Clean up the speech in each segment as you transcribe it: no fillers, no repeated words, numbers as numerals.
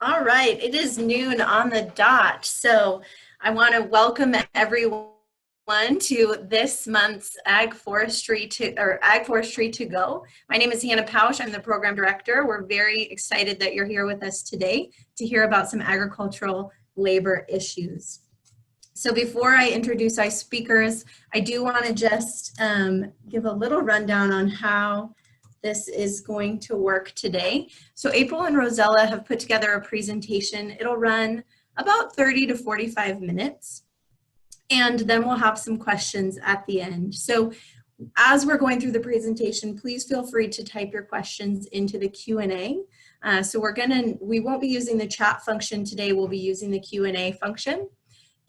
All right, it is noon on the dot. So I want to welcome everyone to this month's AgForestry-to-Go. My name is Hannah Pausch. I'm the program director. We're very excited that you're here with us today to hear about some agricultural labor issues. So before I introduce our speakers, I do want to just give a little rundown on how this is going to work today. So April and Rosella have put together a presentation. It'll run about 30 to 45 minutes. And then we'll have some questions at the end. So as we're going through the presentation, please feel free to type your questions into the Q&A. So we won't be using the chat function today. We'll be using the Q&A function.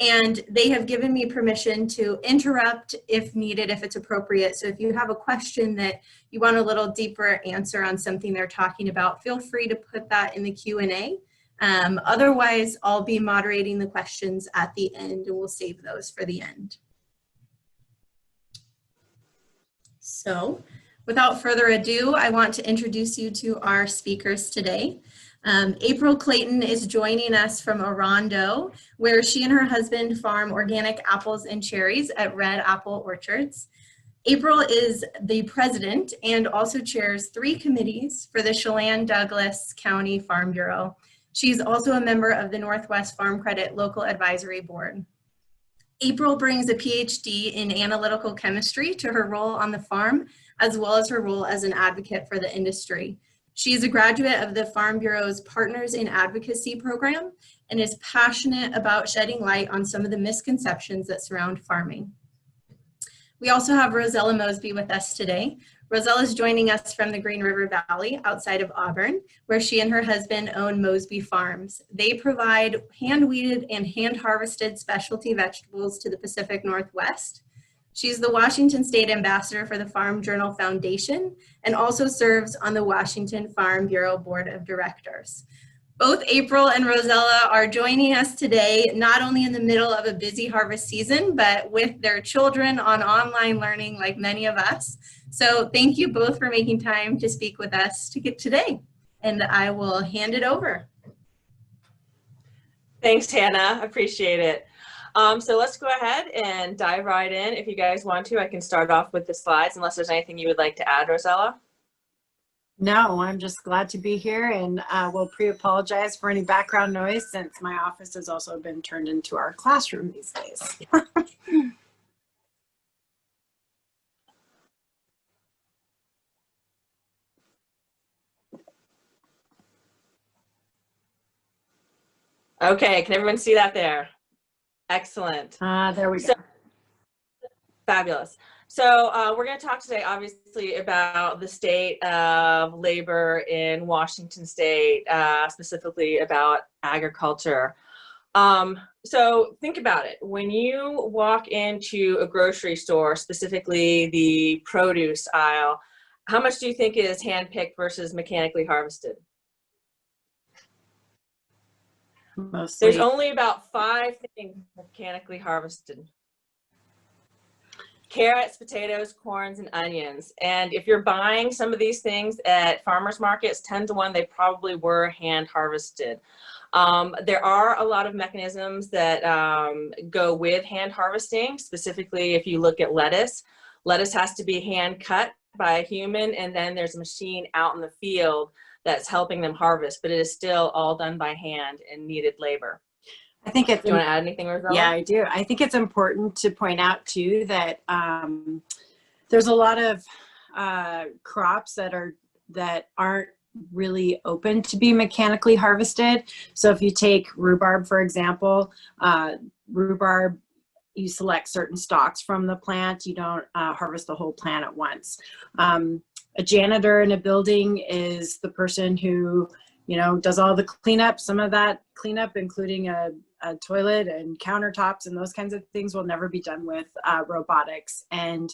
And they have given me permission to interrupt if needed, if it's appropriate. So if you have a question that you want a little deeper answer on something they're talking about, feel free to put that in the Q&A. Otherwise, I'll be moderating the questions at the end, and we'll save those for the end. So without further ado, I want to introduce you to our speakers today. April Clayton is joining us from Orondo, where she and her husband farm organic apples and cherries at Red Apple Orchards. April is the president and also chairs 3 committees for the Chelan-Douglas County Farm Bureau. She's also a member of the Northwest Farm Credit Local Advisory Board. April brings a PhD in analytical chemistry to her role on the farm, as well as her role as an advocate for the industry. She is a graduate of the Farm Bureau's Partners in Advocacy program and is passionate about shedding light on some of the misconceptions that surround farming. We also have Rosella Mosby with us today. Rosella is joining us from the Green River Valley outside of Auburn, where she and her husband own Mosby Farms. They provide hand-weeded and hand-harvested specialty vegetables to the Pacific Northwest. She's the Washington State Ambassador for the Farm Journal Foundation and also serves on the Washington Farm Bureau Board of Directors. Both April and Rosella are joining us today, not only in the middle of a busy harvest season, but with their children on online learning like many of us. So thank you both for making time to speak with us today. And I will hand it over. Thanks, Hannah. Appreciate it. So let's go ahead and dive right in. If you guys want to, I can start off with the slides, unless there's anything you would like to add, Rosella. No, I'm just glad to be here, and we'll pre-apologize for any background noise since my office has also been turned into our classroom these days. Okay, can everyone see that there? Excellent. There we go. Fabulous. So we're going to talk today, obviously, about the state of labor in Washington State, specifically about agriculture. So think about it. When you walk into a grocery store, specifically the produce aisle, how much do you think is hand-picked versus mechanically harvested? Mostly. There's only about 5 things mechanically harvested. Carrots, potatoes, corns, and onions. And if you're buying some of these things at farmers markets, 10 to 1, they probably were hand harvested. There are a lot of mechanisms that go with hand harvesting. Specifically, if you look at lettuce, lettuce has to be hand cut by a human, and then there's a machine out in the field that's helping them harvest, but it is still all done by hand and needed labor. I think it's, you want to add anything, Rosella? Yeah, I do. I think it's important to point out too that there's a lot of crops that aren't really open to be mechanically harvested. So if you take rhubarb, for example, rhubarb, you select certain stalks from the plant. You don't harvest the whole plant at once. A janitor in a building is the person who, you know, does all the cleanup. Some of that cleanup, including a toilet and countertops and those kinds of things, will never be done with robotics. And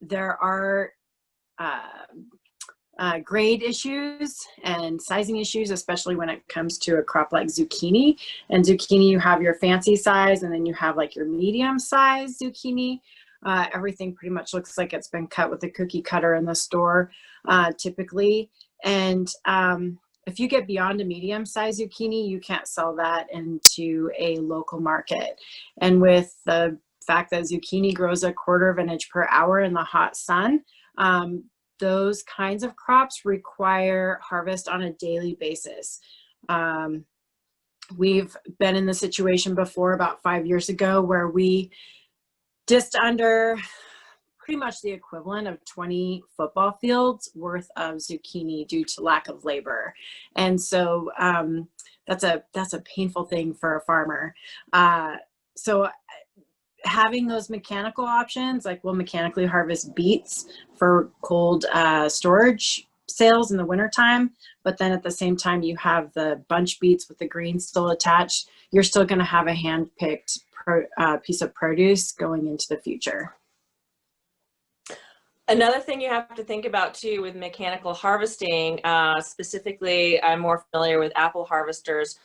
there are grade issues and sizing issues, especially when it comes to a crop like zucchini. And zucchini, you have your fancy size, and then you have like your medium size zucchini. Everything pretty much looks like it's been cut with a cookie cutter in the store, typically. And if you get beyond a medium-sized zucchini, you can't sell that into a local market. And with the fact that zucchini grows 1/4 of an inch per hour in the hot sun, those kinds of crops require harvest on a daily basis. We've been in the situation before about 5 years ago where we just under pretty much the equivalent of 20 football fields worth of zucchini due to lack of labor. And so that's a painful thing for a farmer. So having those mechanical options, like we'll mechanically harvest beets for cold storage sales in the wintertime, but then at the same time you have the bunch beets with the green still attached, you're still going to have a hand-picked piece of produce going into the future. Another thing you have to think about too with mechanical harvesting, specifically I'm more familiar with apple harvesters.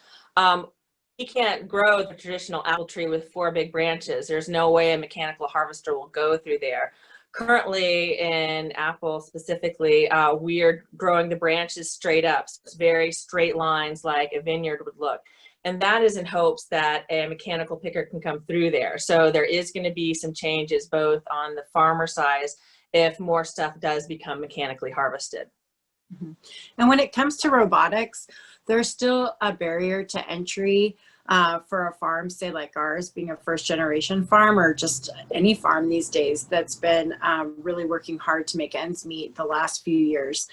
You can't grow the traditional apple tree with 4 big branches. There's no way a mechanical harvester will go through there. Currently in apple specifically, we are growing the branches straight up. So it's very straight lines like a vineyard would look. And that is in hopes that a mechanical picker can come through there. So there is going to be some changes both on the farmer side if more stuff does become mechanically harvested. Mm-hmm. And when it comes to robotics, there's still a barrier to entry for a farm, say like ours, being a first-generation farm, or just any farm these days that's been really working hard to make ends meet the last few years.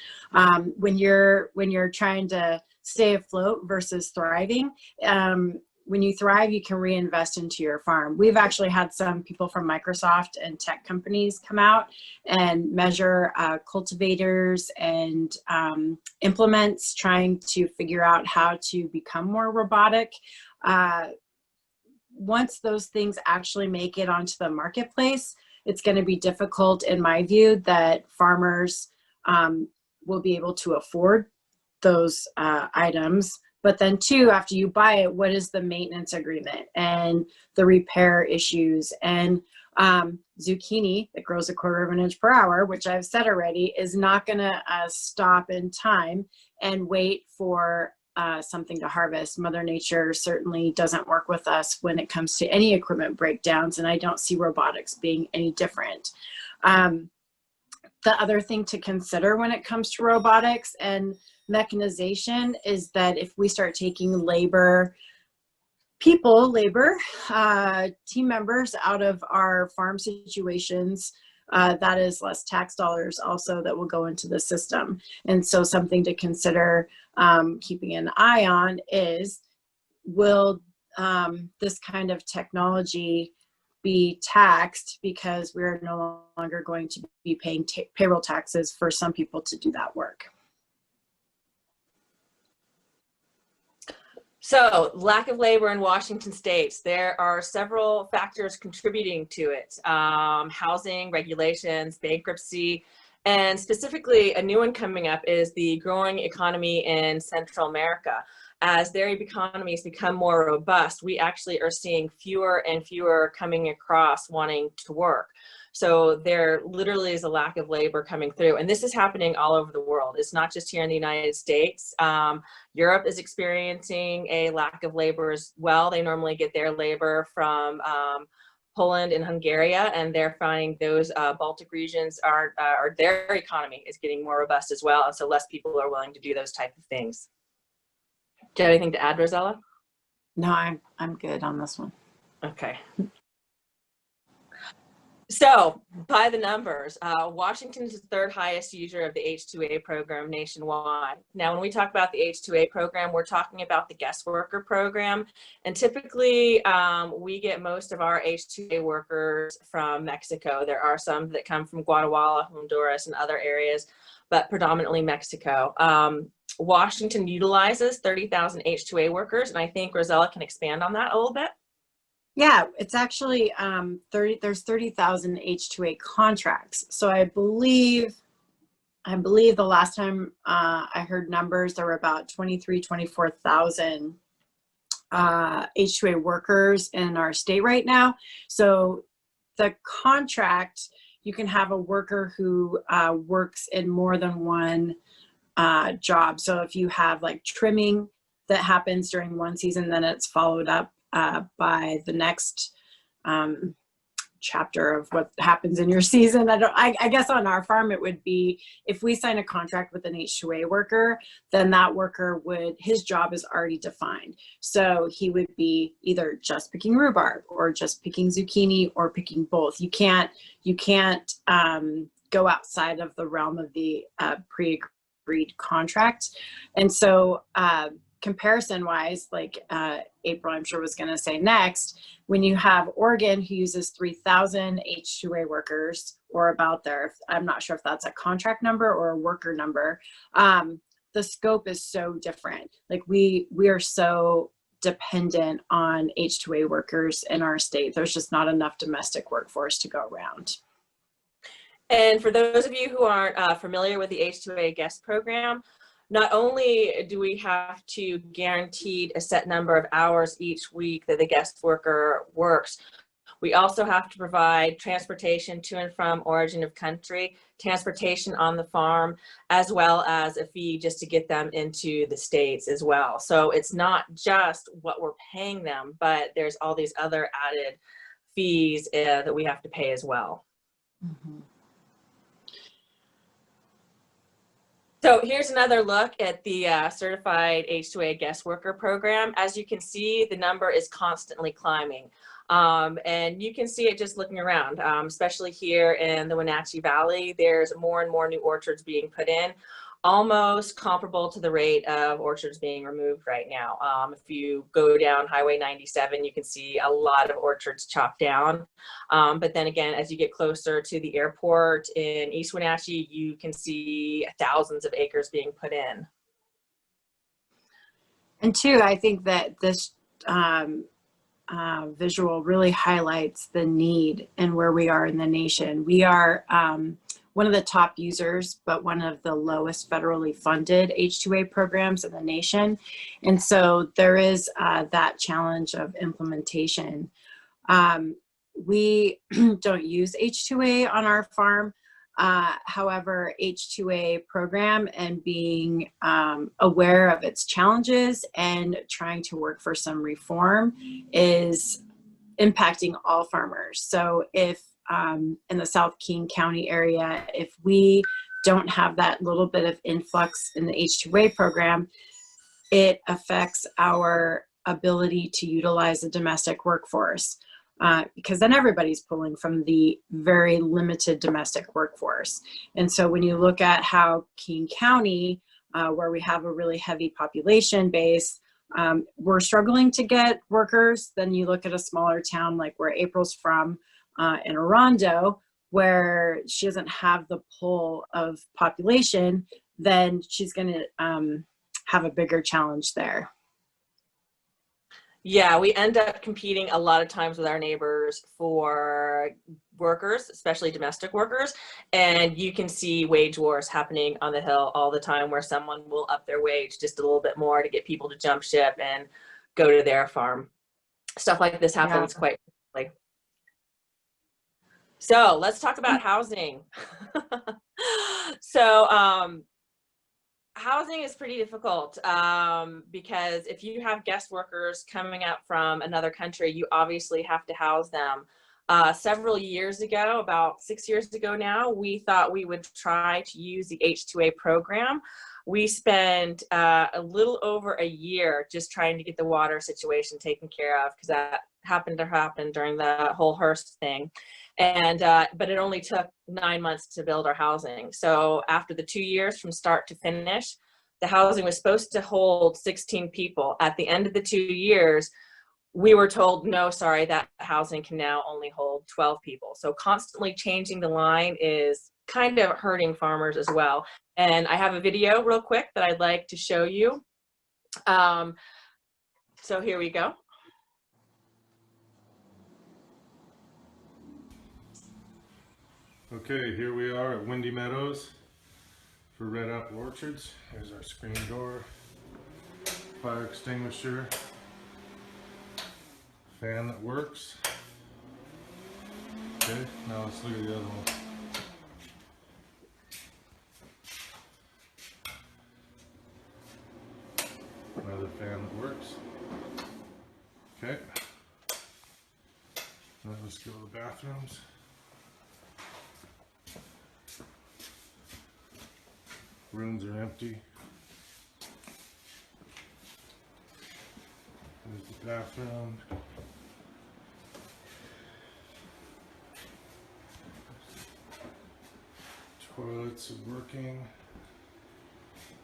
When you're trying to stay afloat versus thriving, when you thrive, you can reinvest into your farm. We've actually had some people from Microsoft and tech companies come out and measure cultivators and implements, trying to figure out how to become more robotic. Once those things actually make it onto the marketplace, it's going to be difficult, in my view, that farmers will be able to afford those items. But then too, after you buy it, what is the maintenance agreement and the repair issues? And zucchini that grows 1/4 of an inch per hour, which I've said already, is not going to stop in time and wait for something to harvest. Mother Nature certainly doesn't work with us when it comes to any equipment breakdowns, and I don't see robotics being any different. The other thing to consider when it comes to robotics and mechanization is that if we start taking team members out of our farm situations, that is less tax dollars also that will go into the system. And so something to consider keeping an eye on is, will this kind of technology be taxed, because we're no longer going to be paying payroll taxes for some people to do that work. So, lack of labor in Washington states. There are several factors contributing to it. Housing, regulations, bankruptcy, and specifically a new one coming up is the growing economy in Central America. As their economies become more robust, we actually are seeing fewer and fewer coming across wanting to work. So there literally is a lack of labor coming through. And this is happening all over the world. It's not just here in the United States. Europe is experiencing a lack of labor as well. They normally get their labor from Poland and Hungary, and they're finding those Baltic regions are their economy is getting more robust as well. And so less people are willing to do those type of things. Do you have anything to add, Rosella? No, I'm good on this one. Okay. So, by the numbers, Washington is the 3rd highest user of the H-2A program nationwide. Now, when we talk about the H-2A program, we're talking about the guest worker program. And typically, we get most of our H-2A workers from Mexico. There are some that come from Guatemala, Honduras, and other areas, but predominantly Mexico. Washington utilizes 30,000 H-2A workers, and I think Rosella can expand on that a little bit. Yeah, it's actually there's 30,000 H-2A contracts. So I believe the last time I heard numbers, there were about 24,000 H-2A workers in our state right now. So the contract, you can have a worker who works in more than one job. So if you have like trimming that happens during one season, then it's followed up by the next chapter of what happens in your season. I guess on our farm, it would be if we sign a contract with an H2A worker, then that worker his job is already defined. So he would be either just picking rhubarb or just picking zucchini or picking both. You can't go outside of the realm of the pre-agreed contract. And so comparison wise, like April, I'm sure was going to say next, when you have Oregon who uses 3,000 H2A workers or about there, I'm not sure if that's a contract number or a worker number. The scope is so different. Like we are so dependent on H2A workers in our state. There's just not enough domestic workforce to go around. And for those of you who aren't familiar with the H2A guest program, not only do we have to guarantee a set number of hours each week that the guest worker works, we also have to provide transportation to and from origin of country, transportation on the farm, as well as a fee just to get them into the States as well. So it's not just what we're paying them, but there's all these other added fees that we have to pay as well. Mm-hmm. So here's another look at the Certified H2A Guest Worker Program. As you can see, the number is constantly climbing. And you can see it just looking around, especially here in the Wenatchee Valley. There's more and more new orchards being put in, almost comparable to the rate of orchards being removed right now. If you go down Highway 97, you can see a lot of orchards chopped down. But then again, as you get closer to the airport in East Wenatchee, you can see thousands of acres being put in. And two, I think that this visual really highlights the need and where we are in the nation. We are one of the top users, but one of the lowest federally funded H2A programs in the nation. And so there is that challenge of implementation. We don't use H2A on our farm. However, H2A program and being aware of its challenges and trying to work for some reform is impacting all farmers. So if in the South King County area, if we don't have that little bit of influx in the H2A program, it affects our ability to utilize the domestic workforce. Because then everybody's pulling from the very limited domestic workforce. And so when you look at how King County, where we have a really heavy population base, we're struggling to get workers. Then you look at a smaller town like where April's from in Orondo, where she doesn't have the pull of population, then she's going to have a bigger challenge there. Yeah, we end up competing a lot of times with our neighbors for workers, especially domestic workers. And you can see wage wars happening on the Hill all the time where someone will up their wage just a little bit more to get people to jump ship and go to their farm. Stuff like this happens quite frequently. So let's talk about housing. So, housing is pretty difficult because if you have guest workers coming up from another country, you obviously have to house them. Several years ago, about 6 years ago now, we thought we would try to use the H2A program. We spent a little over a year just trying to get the water situation taken care of because that happened to happen during the whole Hearst thing. And but it only took 9 months to build our housing. So after the 2 years from start to finish, the housing was supposed to hold 16 people. At the end of the 2 years, we were told, no, sorry, that housing can now only hold 12 people. So constantly changing the line is kind of hurting farmers as well. And I have a video real quick that I'd like to show you. So here we go. Okay, here we are at Windy Meadows for Red Apple Orchards. Here's our screen door, fire extinguisher, fan that works. Okay, now let's look at the other one. Another fan that works. Okay. Now let's go to the bathrooms. Rooms are empty. There's the bathroom. Toilets are working.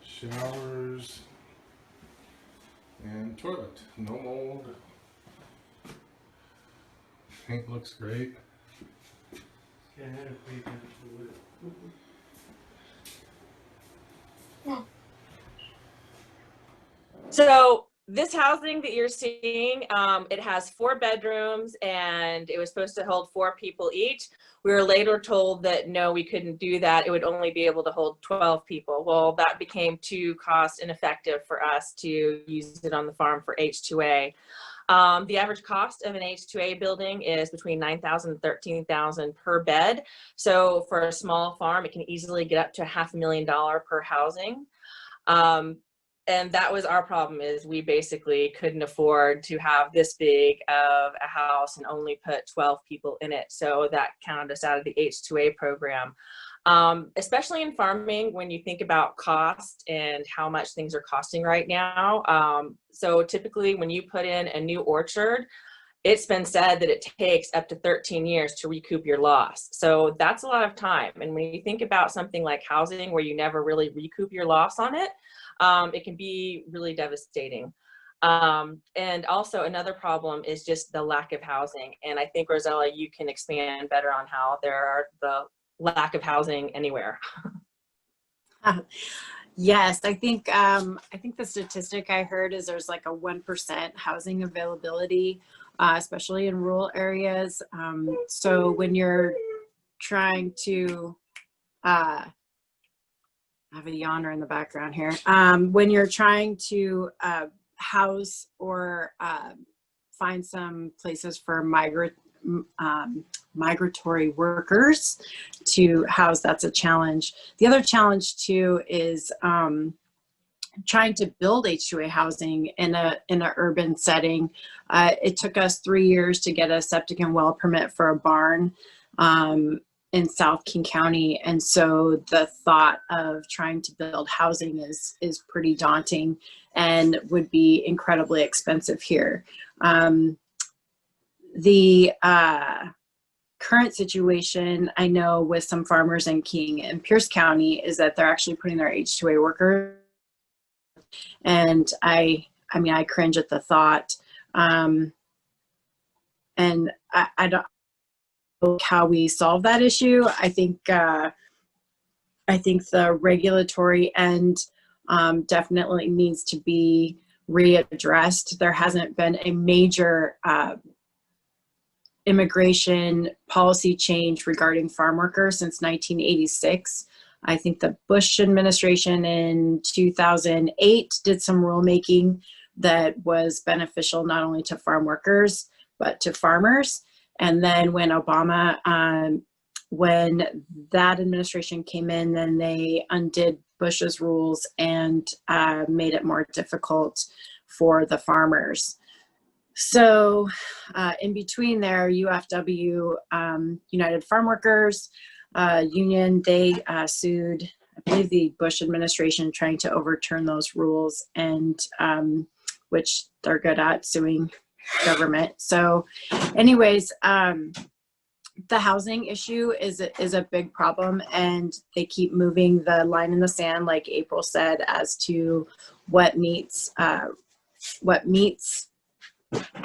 Showers. And toilet. No mold. Paint looks great. So this housing that you're seeing, it has 4 bedrooms and it was supposed to hold 4 people each. We were later told that no, we couldn't do that. It would only be able to hold 12 people. Well, that became too cost ineffective for us to use it on the farm for H2A. The average cost of an H2A building is between $9,000 and $13,000 per bed. So for a small farm, it can easily get up to $500,000 per housing. And that was our problem, is we basically couldn't afford to have this big of a house and only put 12 people in it. So that counted us out of the H2A program. Especially in farming, when you think about cost and how much things are costing right now. So typically when you put in a new orchard, it's been said that it takes up to 13 years to recoup your loss. So that's a lot of time. And when you think about something like housing where you never really recoup your loss on it, it can be really devastating. And also another problem is just the lack of housing. And I think, Rosella, you can expand better on how there are the lack of housing anywhere. Yes, I think the statistic I heard is there's like a 1% housing availability, especially in rural areas. So when you're trying to, I have a yawner in the background here. When you're trying to house or find some places for migratory workers to house, that's a challenge. The other challenge too is trying to build H2A housing in an urban setting. It took us 3 years to get a septic and well permit for a barn in South King County, and so the thought of trying to build housing is pretty daunting and would be incredibly expensive here. The current situation, I know, with some farmers in King and Pierce County is that they're actually putting their H2A workers, and I mean, I cringe at the thought. And I don't know how we solve that issue. I think the regulatory end definitely needs to be readdressed. There hasn't been a major immigration policy change regarding farm workers since 1986. I think the Bush administration in 2008 did some rulemaking that was beneficial not only to farm workers, but to farmers. And then when when that administration came in, then they undid Bush's rules and made it more difficult for the farmers. So in between there, UFW, United Farm Workers Union, they sued, I believe, the Bush administration, trying to overturn those rules, and which they're good at, suing government. So anyways, the housing issue is a big problem, and they keep moving the line in the sand, like April said, as to what meets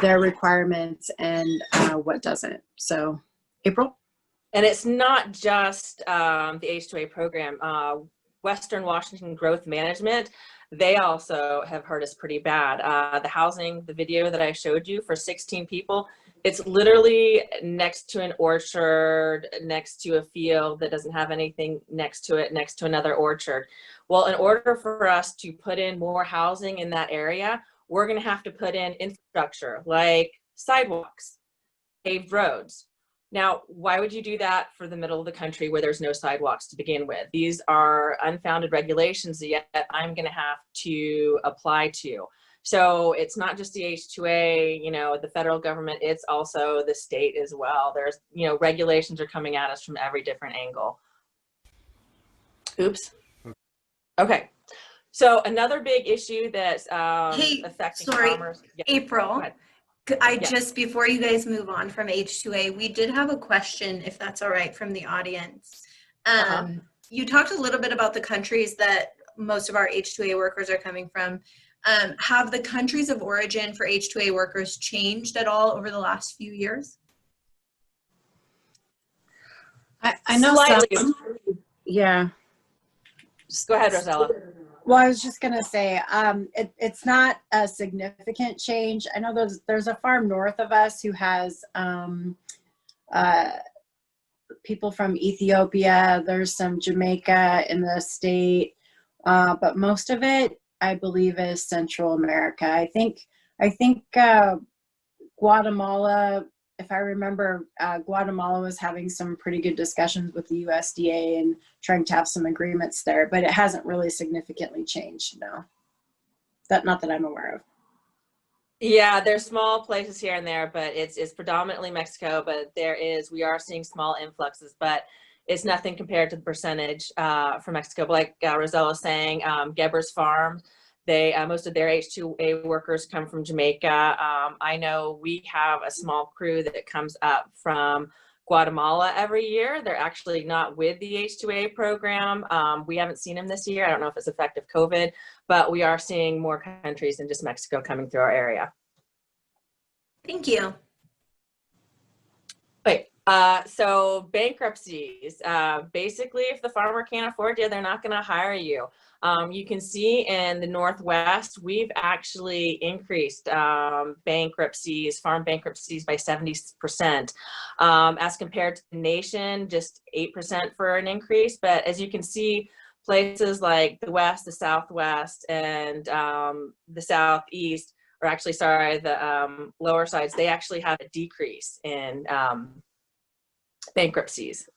their requirements and what doesn't. So, April? And it's not just the H2A program. Western Washington Growth Management, they also have hurt us pretty bad. The housing, the video that I showed you for 16 people, it's literally next to an orchard, next to a field that doesn't have anything next to it, next to another orchard. Well, in order for us to put in more housing in that area, we're going to have to put in infrastructure like sidewalks, paved roads. Now, why would you do that for the middle of the country where there's no sidewalks to begin with? These are unfounded regulations that yet I'm going to have to apply to. So it's not just the H2A, you know, the federal government, it's also the state as well. There's, you know, regulations are coming at us from every different angle. Oops. Okay. So another big issue that's Hey, affecting sorry, farmers. Yeah, go April. ahead. Just before you guys move on from H2A, we did have a question, if that's all right, from the audience. You talked a little bit about the countries that most of our H2A workers are coming from. Have the countries of origin for H2A workers changed at all over the last few years? I know Slightly. some, yeah. Go ahead, Rosella. Well, I was just gonna say, it's not a significant change. I know there's a farm north of us who has people from Ethiopia. There's some Jamaica in the state, but most of it, I believe, is Central America. I think Guatemala. If I remember, Guatemala was having some pretty good discussions with the USDA and trying to have some agreements there, but it hasn't really significantly changed. No, not that I'm aware of. Yeah, there's small places here and there, but it's predominantly Mexico, but we are seeing small influxes, but it's nothing compared to the percentage from Mexico. But like Rosella was saying, Geber's Farm, most of their H2A workers come from Jamaica. I know we have a small crew that comes up from Guatemala every year. They're actually not with the H2A program. We haven't seen them this year. I don't know if it's effective COVID, but we are seeing more countries than just Mexico coming through our area. Thank you. Wait, so bankruptcies, basically if the farmer can't afford you, they're not going to hire you. You can see in the Northwest, we've actually increased farm bankruptcies by 70%, as compared to the nation, just 8% for an increase. But as you can see, places like the West, the Southwest, and the Southeast, or actually, sorry, the lower sides, they actually have a decrease in bankruptcies.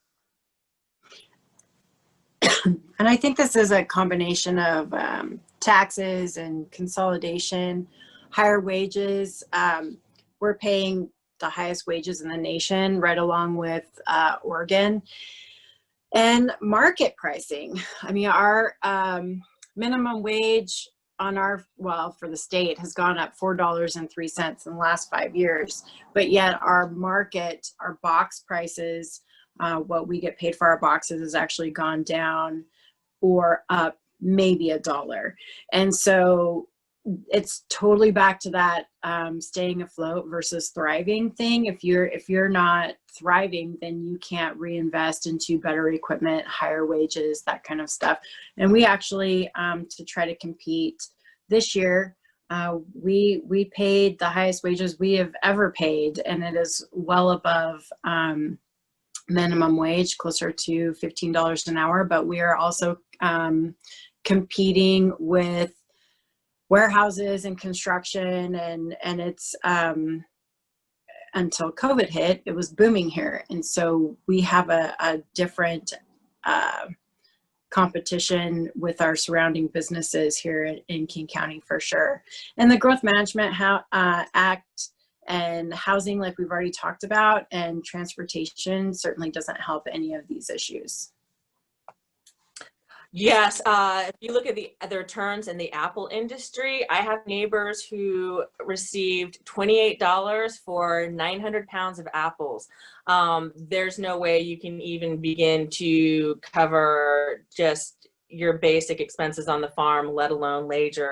And I think this is a combination of taxes and consolidation, higher wages. We're paying the highest wages in the nation, right along with Oregon. And market pricing. I mean, our minimum wage for the state has gone up $4.03 in the last 5 years, but yet our box prices, what we get paid for our boxes, has actually gone down or up maybe $1. And so it's totally back to that staying afloat versus thriving thing. If you're not thriving, then you can't reinvest into better equipment, higher wages, that kind of stuff. And we actually, to try to compete this year, we paid the highest wages we have ever paid, and it is well above minimum wage, closer to $15 an hour. But we are also competing with warehouses and construction, and it's until COVID hit, it was booming here. And so we have a different competition with our surrounding businesses here in King County for sure. And the Growth Management Act and housing, like we've already talked about, and transportation certainly doesn't help any of these issues. Yes, if you look at the returns in the apple industry, I have neighbors who received $28 for 900 pounds of apples. There's no way you can even begin to cover just your basic expenses on the farm, let alone wages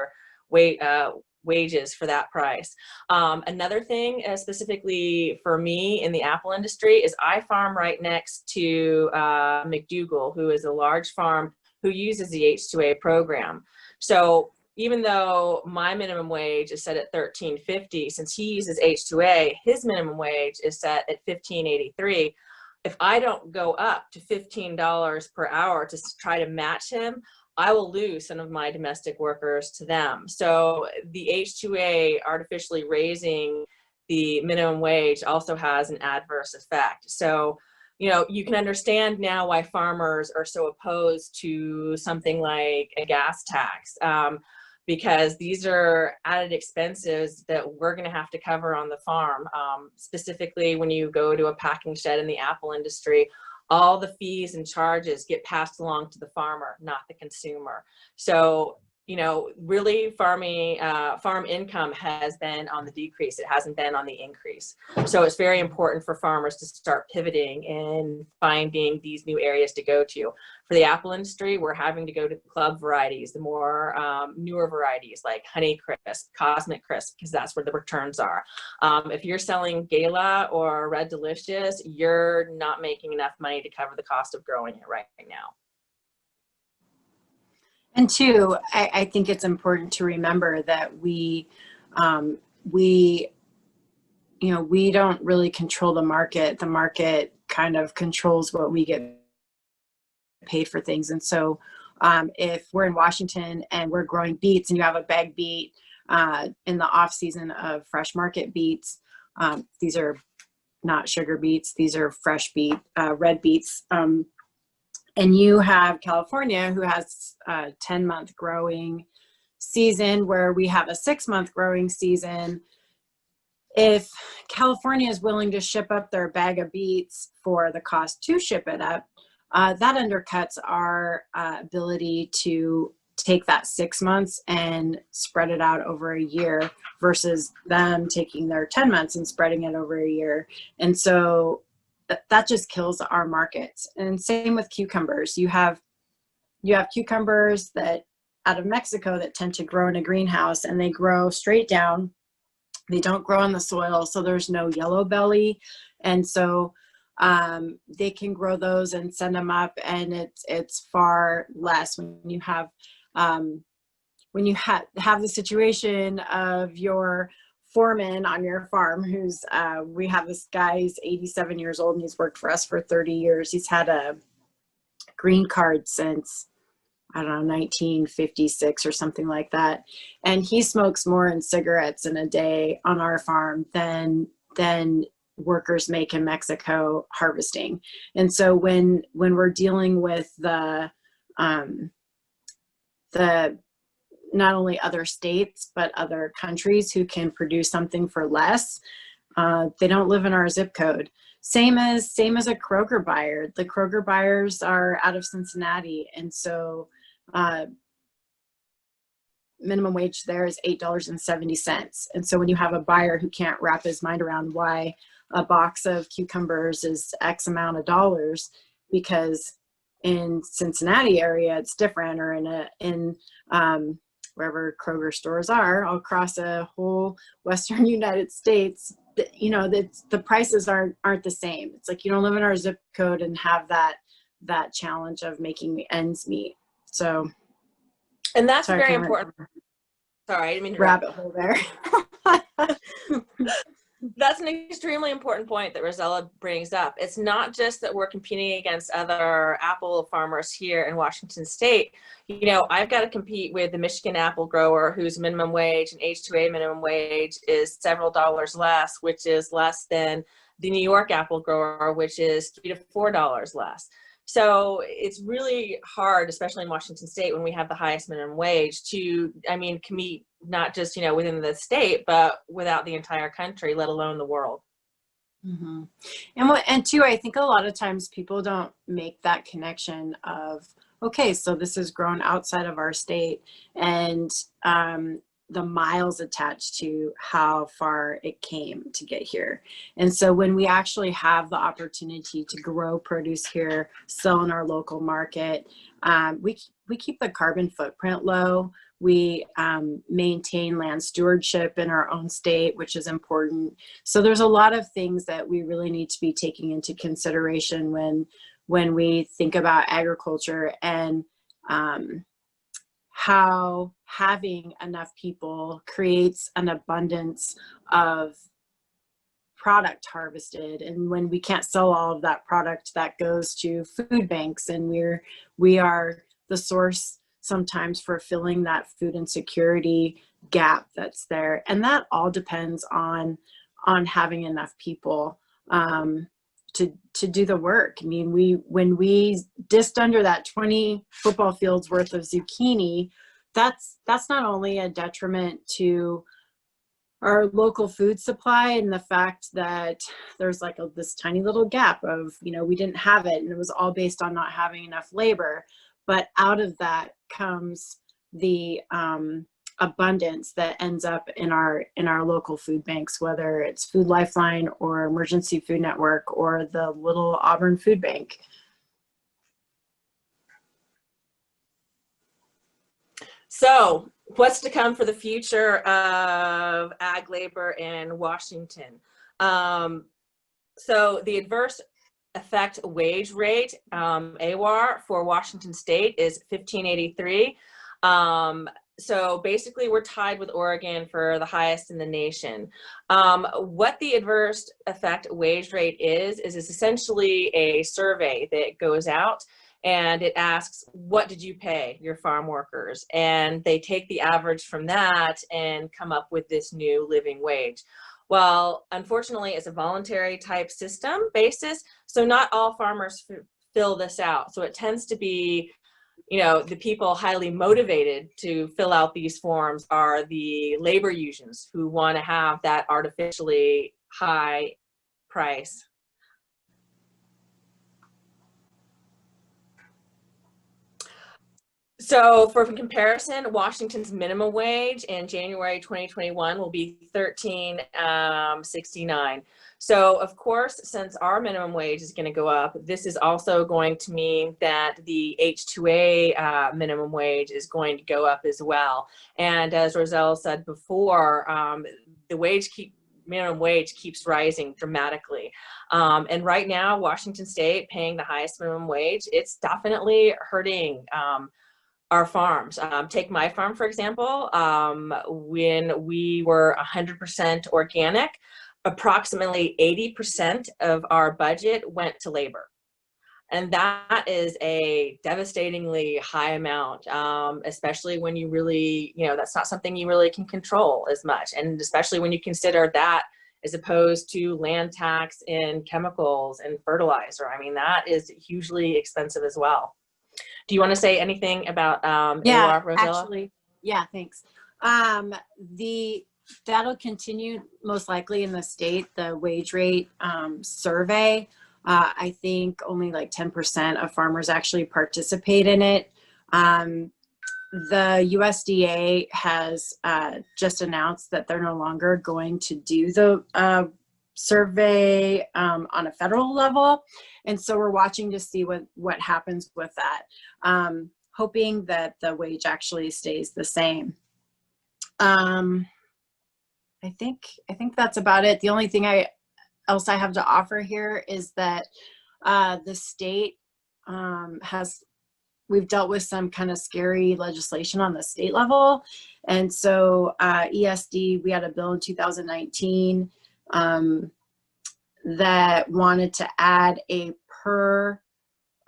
for that price. Another thing, specifically for me in the apple industry, is I farm right next to McDougall, who is a large farm who uses the H2A program. So even though my minimum wage is set at $13.50, since he uses H2A, his minimum wage is set at $15.83. If I don't go up to $15 per hour to try to match him, I will lose some of my domestic workers to them. So the H2A artificially raising the minimum wage also has an adverse effect. So, you know, you can understand now why farmers are so opposed to something like a gas tax. because these are added expenses that we're going to have to cover on the farm. Specifically, when you go to a packing shed in the apple industry, all the fees and charges get passed along to the farmer, not the consumer. So, you know, really farm income has been on the decrease. It hasn't been on the increase. So it's very important for farmers to start pivoting and finding these new areas to go to. For the apple industry, we're having to go to club varieties, the more newer varieties like Honey Crisp, Cosmic Crisp, because that's where the returns are. If you're selling Gala or Red Delicious, you're not making enough money to cover the cost of growing it right now. And two, I think it's important to remember that we don't really control the market. The market kind of controls what we get paid for things. And so if we're in Washington and we're growing beets and you have a bag beet in the off season of fresh market beets, these are not sugar beets, these are fresh beet, red beets. And you have California, who has a 10-month growing season, where we have a 6-month growing season. If California is willing to ship up their bag of beets for the cost to ship it up, that undercuts our ability to take that 6 months and spread it out over a year versus them taking their 10 months and spreading it over a year. And so that just kills our markets. And same with cucumbers. You have cucumbers that out of Mexico that tend to grow in a greenhouse, and they grow straight down. They don't grow in the soil, so there's no yellow belly. And so they can grow those and send them up, and it's far less when you have the situation of your foreman on your farm who's we have this guy, he's 87 years old and he's worked for us for 30 years. He's had a green card since, I don't know, 1956 or something like that. And he smokes more in cigarettes in a day on our farm than workers make in Mexico harvesting. And so when we're dealing with the not only other states, but other countries who can produce something for less, they don't live in our zip code. Same as a Kroger buyer. The Kroger buyers are out of Cincinnati. And so minimum wage there is $8.70. And so when you have a buyer who can't wrap his mind around why a box of cucumbers is X amount of dollars, because in Cincinnati area it's different, or in wherever Kroger stores are all across a whole Western United States, you know, the prices aren't the same. It's like you don't live in our zip code and have that challenge of making ends meet. So, and that's very important. Sorry, I didn't mean to rabbit hole there. That's an extremely important point that Rosella brings up. It's not just that we're competing against other apple farmers here in Washington State. You know, I've got to compete with the Michigan apple grower whose minimum wage and H2A minimum wage is several dollars less, which is less than the New York apple grower, which is $3 to $4 less. So it's really hard, especially in Washington State, when we have the highest minimum wage, to, compete not just, within the state, but without the entire country, let alone the world. Mm-hmm. And two, I think a lot of times people don't make that connection of, okay, so this is grown outside of our state, and the miles attached to how far it came to get here. And so when we actually have the opportunity to grow produce here, sell in our local market, we keep the carbon footprint low. We maintain land stewardship in our own state, which is important. So there's a lot of things that we really need to be taking into consideration when we think about agriculture, and how having enough people creates an abundance of product harvested. And when we can't sell all of that product, that goes to food banks, and we are the source sometimes for filling that food insecurity gap that's there. And that all depends on having enough people to do the work. I mean, when we dissed under that 20 football fields worth of zucchini that's not only a detriment to our local food supply and the fact that there's like this tiny little gap of, we didn't have it and it was all based on not having enough labor, but out of that comes the abundance that ends up in our local food banks, whether it's Food Lifeline or Emergency Food Network or the Little Auburn Food Bank. So what's to come for the future of ag labor in Washington? So the adverse effect wage rate, AWAR, for Washington State is 1583. So basically we're tied with Oregon for the highest in the nation. What the adverse effect wage rate is essentially a survey that goes out and it asks, what did you pay your farm workers? And they take the average from that and come up with this new living wage. Well, unfortunately, it's a voluntary type system basis, so not all farmers fill this out. So it tends to be, the people highly motivated to fill out these forms are the labor unions who want to have that artificially high price. So for comparison, Washington's minimum wage in January 2021 will be $13.69. So of course, since our minimum wage is going to go up, this is also going to mean that the H-2A minimum wage is going to go up as well. And as Rosella said before, the minimum wage keeps rising dramatically. And right now, Washington State paying the highest minimum wage, it's definitely hurting our farms. Take my farm, for example. When we were 100% organic, approximately 80% of our budget went to labor. And that is a devastatingly high amount, especially when you really, that's not something you really can control as much. And especially when you consider that as opposed to land tax and chemicals and fertilizer. I mean, that is hugely expensive as well. Do you want to say anything about AWAR, Rosella? Actually, yeah, thanks. That'll continue most likely in the state, the wage rate survey. I think only like 10% of farmers actually participate in it. The USDA has just announced that they're no longer going to do the survey on a federal level. And so we're watching to see what happens with that, hoping that the wage actually stays the same. I think that's about it. The only thing else I have to offer here is that the state we've dealt with some kind of scary legislation on the state level. And so ESD, we had a bill in 2019 that wanted to add a per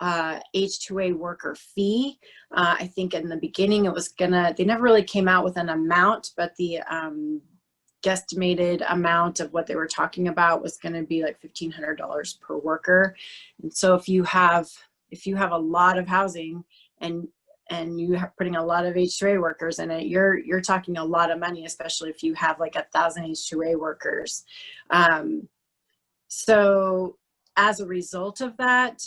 H-2A worker fee. I think in the beginning it was they never really came out with an amount, but the guesstimated amount of what they were talking about was going to be like $1,500 per worker. And so if you have a lot of housing and you are putting a lot of H-2A workers in it, you're talking a lot of money, especially if you have like 1,000 H-2A workers. So as a result of that,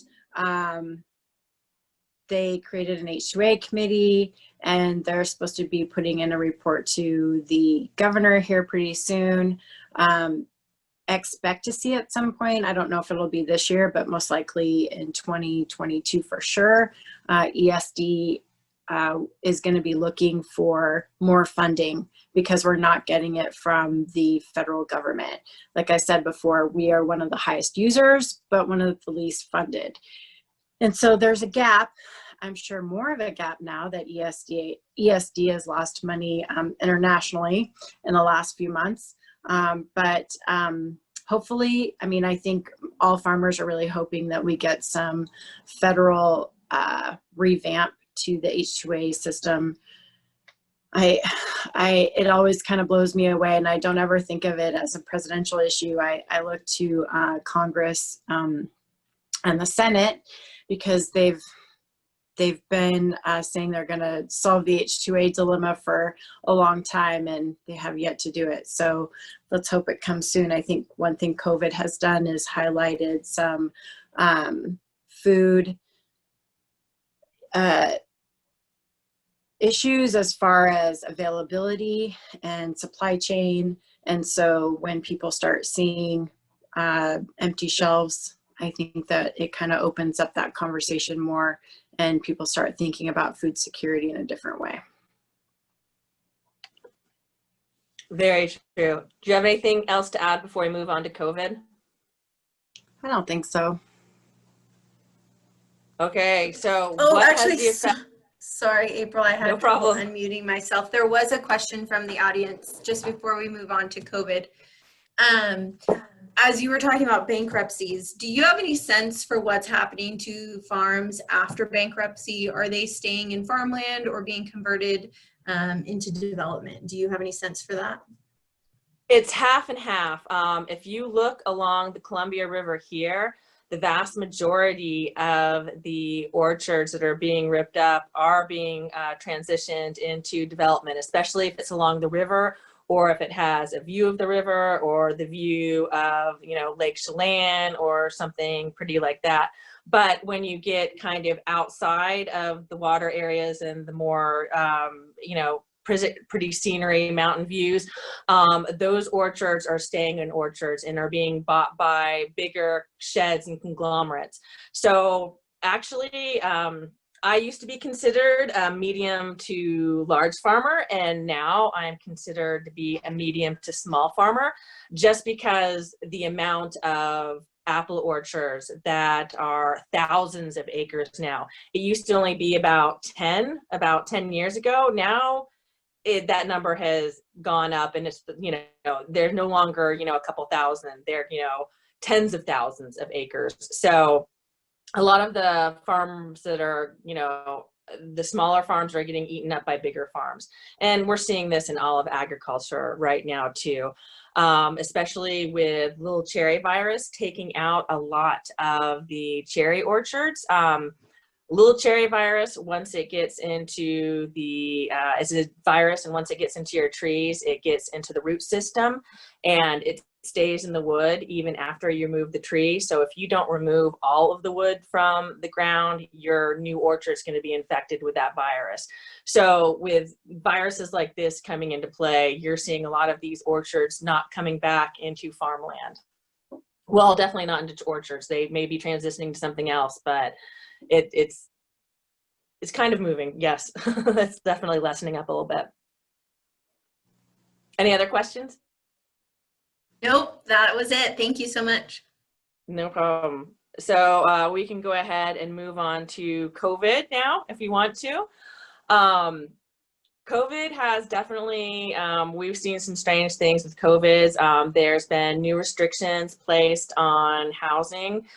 they created an H-2A committee, and they're supposed to be putting in a report to the governor here pretty soon. Expect to see at some point. I don't know if it'll be this year, but most likely in 2022 for sure. ESD is going to be looking for more funding because we're not getting it from the federal government. Like I said before, we are one of the highest users, but one of the least funded. And so there's a gap. I'm sure more of a gap now that ESD has lost money internationally in the last few months. But hopefully, I mean, I think all farmers are really hoping that we get some federal revamp to the H-2A system. It always kind of blows me away, and I don't ever think of it as a presidential issue. I look to Congress and the Senate because they've they've been saying they're going to solve the H2A dilemma for a long time, and they have yet to do it. So let's hope it comes soon. I think one thing COVID has done is highlighted some food issues as far as availability and supply chain. And so when people start seeing empty shelves, I think that it kind of opens up that conversation more, and people start thinking about food security in a different way. Very true. Do you have anything else to add before we move on to COVID? I don't think so. Okay, so Oh, what actually, has the effect? sorry, April, I had No trouble problem. unmuting myself. There was a question from the audience just before we move on to COVID. As you were talking about bankruptcies, do you have any sense for what's happening to farms after bankruptcy? Are they staying in farmland or being converted into development? Do you have any sense for that? It's half and half. If you look along the Columbia River here, the vast majority of the orchards that are being ripped up are being transitioned into development, especially if it's along the river, or if it has a view of the river or the view of, you know, Lake Chelan or something pretty like that. But when you get kind of outside of the water areas and the more, you know, pretty scenery mountain views, those orchards are staying in orchards and are being bought by bigger sheds and conglomerates. So actually, I used to be considered a medium to large farmer, and now I'm considered to be a medium to small farmer, just because the amount of apple orchards that are thousands of acres now. It used to only be about 10 years ago. Now that number has gone up, and it's, you know, they're no longer, you know, a couple thousand, they're, you know, tens of thousands of acres. So a lot of the farms that are, you know, the smaller farms are getting eaten up by bigger farms. And we're seeing this in all of agriculture right now too, especially with little cherry virus taking out a lot of the cherry orchards. Little cherry virus, once it gets into the, it's a virus, and once it gets into your trees, it gets into the root system, and it stays in the wood even after you remove the tree. So if you don't remove all of the wood from the ground, your new orchard is going to be infected with that virus. So with viruses like this coming into play, you're seeing a lot of these orchards not coming back into farmland. Well, definitely not into orchards. They may be transitioning to something else, but it's kind of moving. Yes, that's definitely lessening up a little bit. Any other questions? Nope, that was it. Thank you so much. No problem. So we can go ahead and move on to COVID now, if you want to. COVID has definitely, we've seen some strange things with COVID. There's been new restrictions placed on housing,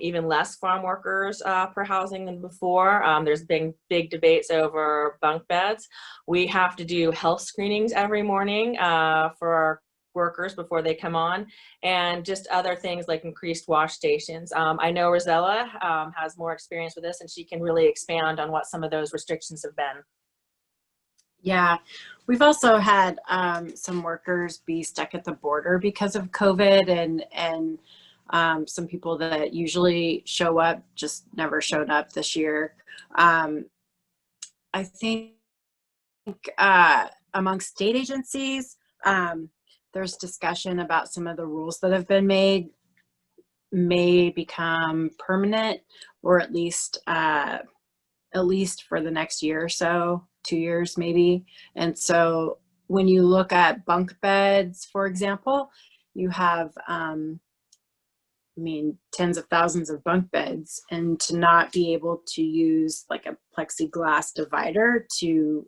even less farm workers per housing than before. There's been big debates over bunk beds. We have to do health screenings every morning for our workers before they come on, and just other things like increased wash stations. I know Rosella has more experience with this, and she can really expand on what some of those restrictions have been. Yeah, we've also had some workers be stuck at the border because of COVID, and some people that usually show up just never showed up this year. I think among state agencies, there's discussion about some of the rules that have been made may become permanent, or at least for the next year or so, 2 years maybe. And so when you look at bunk beds, for example, you have, tens of thousands of bunk beds, and to not be able to use like a plexiglass divider to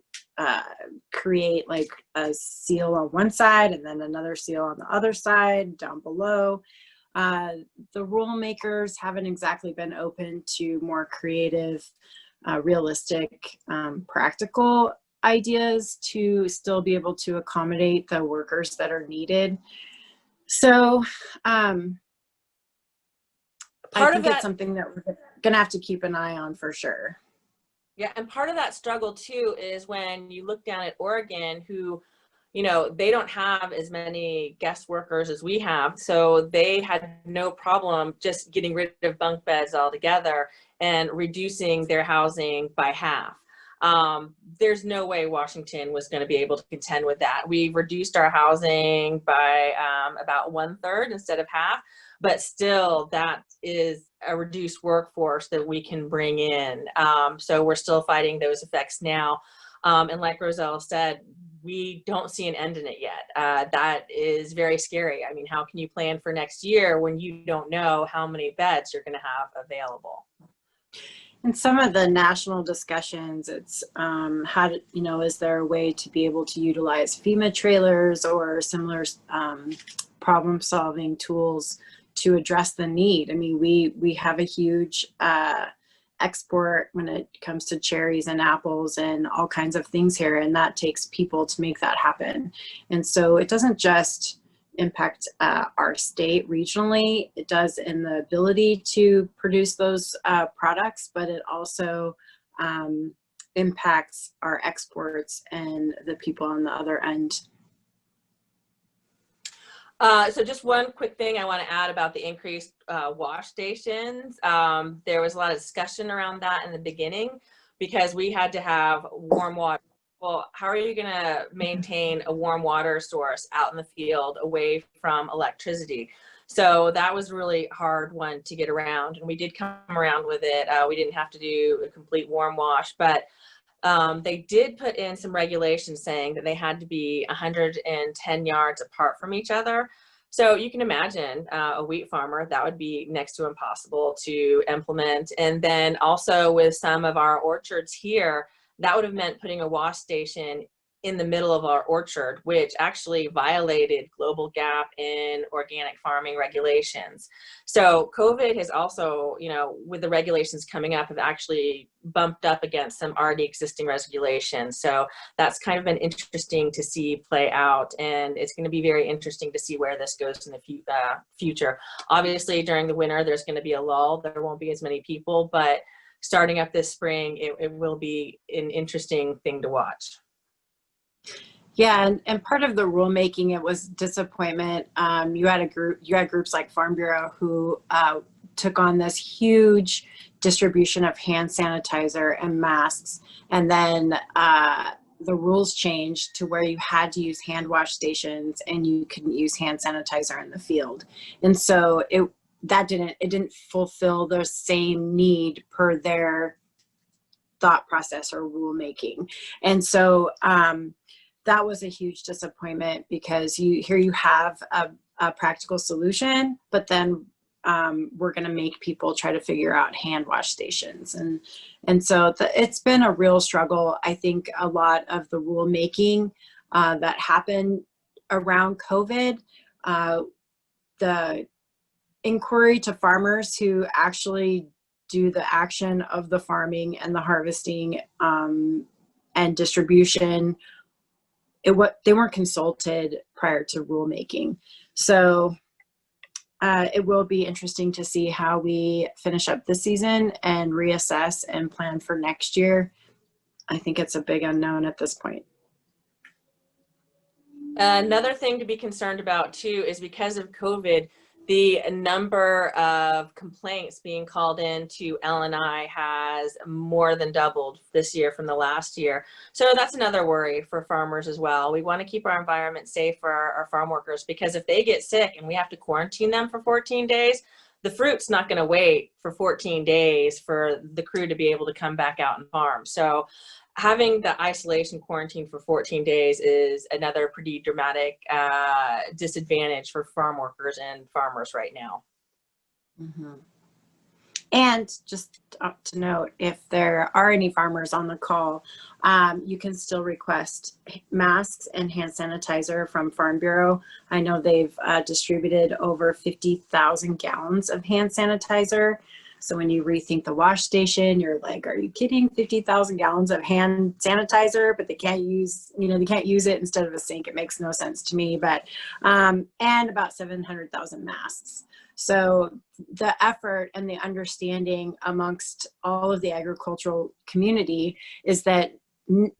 create like a seal on one side and then another seal on the other side down below. The rule makers haven't exactly been open to more creative, realistic, practical ideas to still be able to accommodate the workers that are needed. So I think it's something that we're gonna have to keep an eye on for sure. Yeah, and part of that struggle too is when you look down at Oregon, who, they don't have as many guest workers as we have. So they had no problem just getting rid of bunk beds altogether and reducing their housing by half. There's no way Washington was going to be able to contend with that. We reduced our housing by about 1/3 instead of half, but still that is a reduced workforce that we can bring in. So we're still fighting those effects now. And like Rosella said, we don't see an end in it yet. That is very scary. I mean, how can you plan for next year when you don't know how many beds you're going to have available? In some of the national discussions, it's how to, is there a way to be able to utilize FEMA trailers or similar problem solving tools to address the need? I mean, we have a huge export when it comes to cherries and apples and all kinds of things here, and that takes people to make that happen. And so it doesn't just impact our state regionally, it does in the ability to produce those products, but it also impacts our exports and the people on the other end. So just one quick thing I want to add about the increased wash stations. There was a lot of discussion around that in the beginning because we had to have warm water. Well, how are you going to maintain a warm water source out in the field away from electricity? So that was really hard one to get around, and we did come around with it. We didn't have to do a complete warm wash, but they did put in some regulations saying that they had to be 110 yards apart from each other. So you can imagine a wheat farmer, that would be next to impossible to implement. And then also with some of our orchards here, that would have meant putting a wash station in the middle of our orchard, which actually violated global gap in organic farming regulations. So COVID has also, with the regulations coming up, have actually bumped up against some already existing regulations. So that's kind of been interesting to see play out, and it's going to be very interesting to see where this goes in the future. Obviously, during the winter, there's going to be a lull. There won't be as many people, but starting up this spring, it will be an interesting thing to watch. Yeah, and part of the rulemaking, it was disappointment. You had groups like Farm Bureau who took on this huge distribution of hand sanitizer and masks, and then the rules changed to where you had to use hand wash stations and you couldn't use hand sanitizer in the field, and so it didn't fulfill the same need per their thought process or rulemaking, and so that was a huge disappointment because you have a practical solution, but then we're going to make people try to figure out hand wash stations, and so it's been a real struggle. I think a lot of the rulemaking that happened around COVID, the inquiry to farmers who actually do the action of the farming and the harvesting and distribution, they weren't consulted prior to rulemaking. So it will be interesting to see how we finish up this season and reassess and plan for next year. I think it's a big unknown at this point. Another thing to be concerned about too is because of COVID, the number of complaints being called in to L&I has more than doubled this year from the last year. So that's another worry for farmers as well. We want to keep our environment safe for our farm workers, because if they get sick and we have to quarantine them for 14 days, the fruit's not going to wait for 14 days for the crew to be able to come back out and farm. So having the isolation quarantine for 14 days is another pretty dramatic disadvantage for farm workers and farmers right now. Mm-hmm. And just to note, if there are any farmers on the call, you can still request masks and hand sanitizer from Farm Bureau. I know they've distributed over 50,000 gallons of hand sanitizer. So when you rethink the wash station, you're like, are you kidding? 50,000 gallons of hand sanitizer, but they can't use, they can't use it instead of a sink. It makes no sense to me, but, and about 700,000 masks. So the effort and the understanding amongst all of the agricultural community is that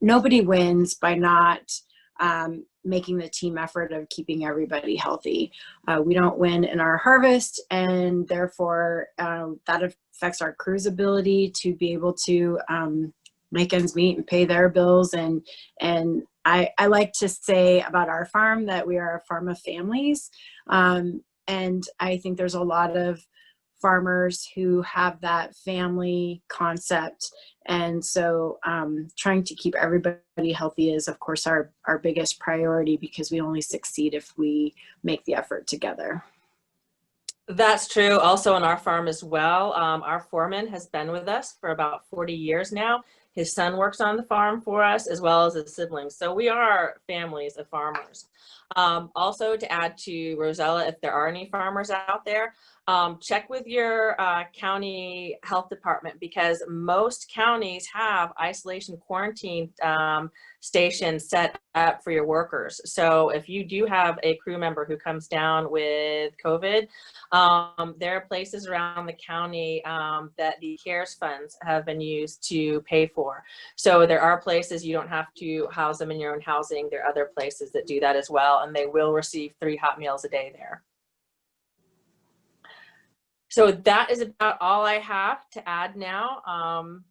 nobody wins by not making the team effort of keeping everybody healthy. We don't win in our harvest, and therefore that affects our crew's ability to be able to make ends meet and pay their bills. And I like to say about our farm that we are a farm of families. And I think there's a lot of farmers who have that family concept. And so trying to keep everybody healthy is, of course, our biggest priority, because we only succeed if we make the effort together. That's true. Also on our farm as well. Our foreman has been with us for about 40 years now. His son works on the farm for us, as well as his siblings. So we are families of farmers. Also, to add to Rosella, if there are any farmers out there, check with your county health department, because most counties have isolation quarantine stations set up for your workers. So if you do have a crew member who comes down with COVID, there are places around the county that the CARES funds have been used to pay for. So there are places you don't have to house them in your own housing. There are other places that do that as well, and they will receive 3 hot meals a day there. So that is about all I have to add now.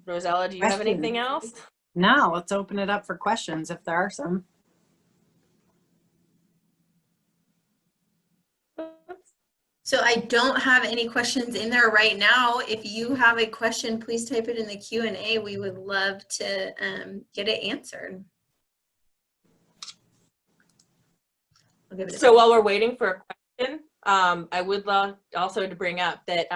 Rosella, do you have anything else? No, let's open it up for questions if there are some. So I don't have any questions in there right now. If you have a question, please type it in the Q&A. We would love to get it answered. I'll give it So while we're waiting for a question, I would love also to bring up that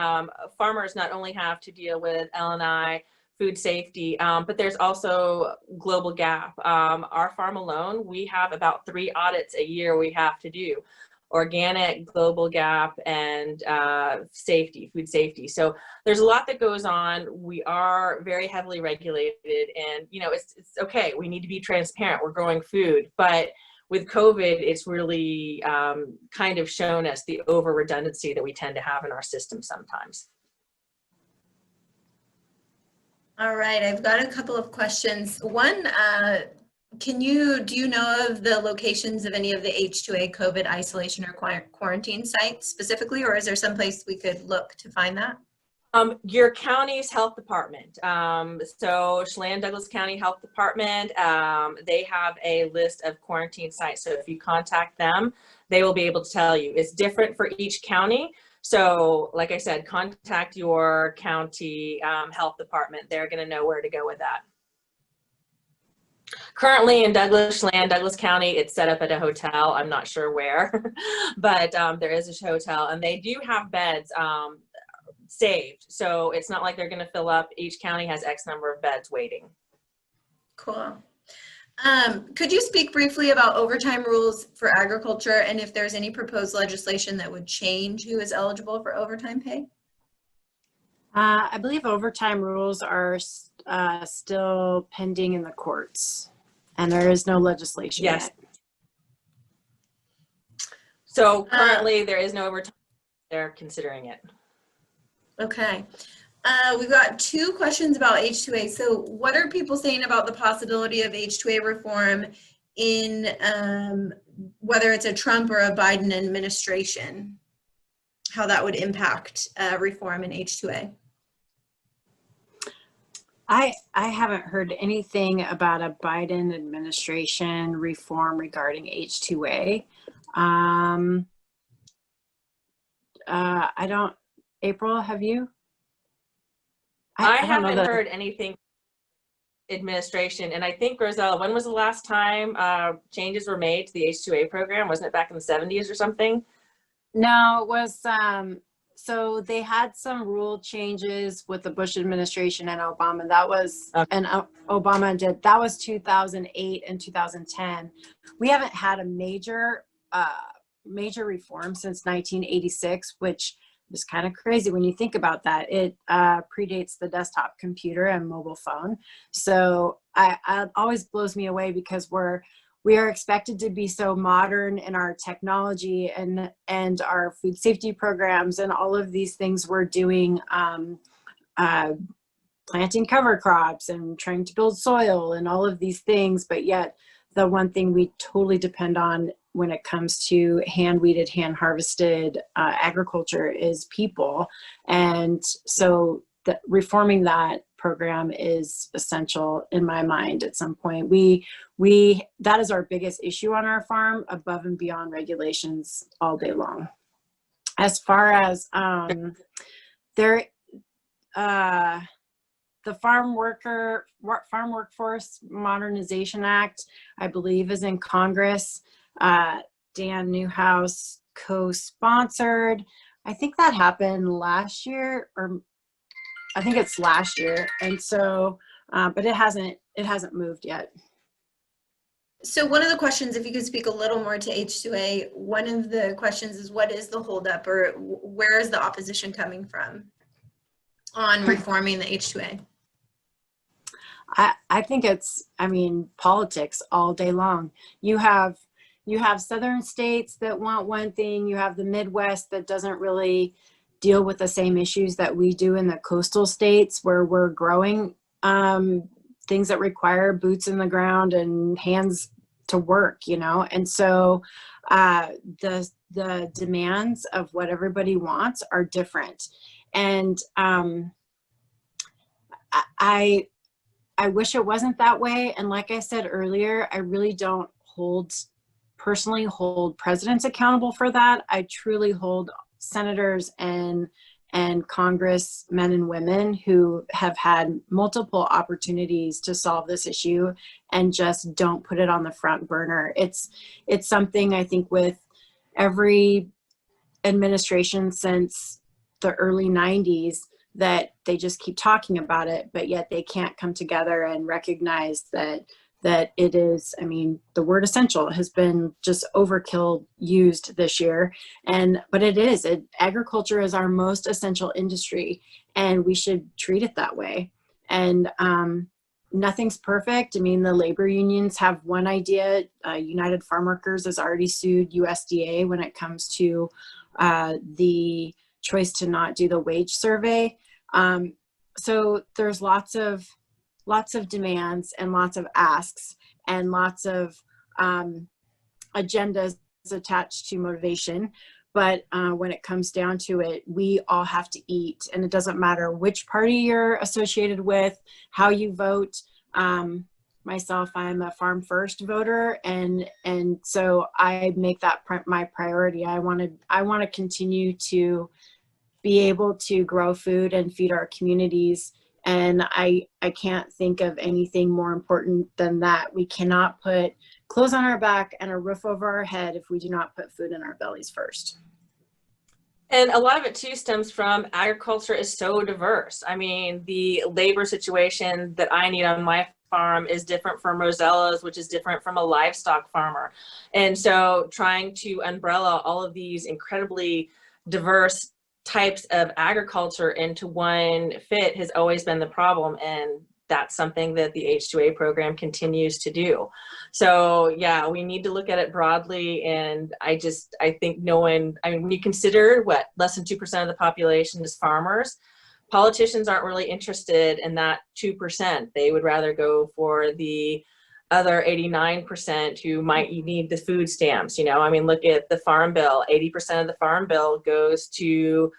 farmers not only have to deal with L&I, food safety, but there's also global gap. Our farm alone, we have about 3 audits a year we have to do: organic, global gap, and safety, food safety. So there's a lot that goes on. We are very heavily regulated, and it's okay. We need to be transparent. We're growing food, but with COVID, it's really kind of shown us the over redundancy that we tend to have in our system sometimes. All right, I've got a couple of questions. One, do you know of the locations of any of the H2A COVID isolation or quarantine sites specifically, or is there someplace we could look to find that? Your county's health department. So Chelan Douglas County Health Department, they have a list of quarantine sites. So if you contact them, they will be able to tell you. It's different for each county. So like I said, contact your county health department. They're going to know where to go with that. Currently in Chelan Douglas County, it's set up at a hotel. I'm not sure where, but there is a hotel, and they do have beds saved. So it's not like they're going to fill up. Each county has X number of beds waiting. Cool. Could you speak briefly about overtime rules for agriculture, and if there's any proposed legislation that would change who is eligible for overtime pay? I believe overtime rules are still pending in the courts, and there is no legislation Yes. yet. So currently there is no overtime. They're considering it. Okay. We've got 2 questions about H2A. So what are people saying about the possibility of H2A reform in whether it's a Trump or a Biden administration? How that would impact reform in H2A? I haven't heard anything about a Biden administration reform regarding H2A. I don't. April, have you? I haven't heard anything administration. And I think, Rosella, when was the last time changes were made to the H2A program? Wasn't it back in the 70s or something? No, it was, so they had some rule changes with the Bush administration and Obama. That was, and Obama did, that was 2008 and 2010. We haven't had a major reform since 1986, which is kind of crazy when you think about that. It predates the desktop computer and mobile phone. So it always blows me away because we are expected to be so modern in our technology and our food safety programs and all of these things we're doing, planting cover crops and trying to build soil and all of these things. But yet the one thing we totally depend on when it comes to hand weeded, hand harvested agriculture is people. And so reforming that program is essential in my mind at some point. That is our biggest issue on our farm, above and beyond regulations all day long. As far as the Farm Workforce Modernization Act, I believe, is in Congress. Dan Newhouse co-sponsored. I think that happened last year, or I think it's last year. And so, but it hasn't moved yet. So one of the questions, if you could speak a little more to H2A, one of the questions is, what is the holdup, or where is the opposition coming from on reforming the H2A? I think it's, politics all day long. You have southern states that want one thing. You have the Midwest that doesn't really deal with the same issues that we do in the coastal states, where we're growing things that require boots in the ground and hands to work, And so the demands of what everybody wants are different. And I wish it wasn't that way. And like I said earlier, I really don't personally hold presidents accountable for that. I truly hold senators and congressmen and women who have had multiple opportunities to solve this issue and just don't put it on the front burner. It's something I think with every administration since the early 90s, that they just keep talking about it, but yet they can't come together and recognize that it is, the word essential has been just overkill used this year. But agriculture is our most essential industry, and we should treat it that way. And nothing's perfect. The labor unions have one idea. United Farm Workers has already sued USDA when it comes to the choice to not do the wage survey. So there's lots of demands and lots of asks and lots of agendas attached to motivation. But when it comes down to it, we all have to eat, and it doesn't matter which party you're associated with, how you vote. Myself, I'm a Farm First voter, and so I make that my priority. I want to continue to be able to grow food and feed our communities. And I can't think of anything more important than that. We cannot put clothes on our back and a roof over our head if we do not put food in our bellies first. And a lot of it too stems from agriculture is so diverse. The labor situation that I need on my farm is different from Rosella's, which is different from a livestock farmer. And so trying to umbrella all of these incredibly diverse types of agriculture into one fit has always been the problem, and that's something that the H2A program continues to do. So yeah, we need to look at it broadly, and I think when you consider less than 2% of the population is farmers, politicians aren't really interested in that 2%. They would rather go for the other 89% who might need the food stamps. Look at the Farm Bill. 80% of the Farm Bill goes to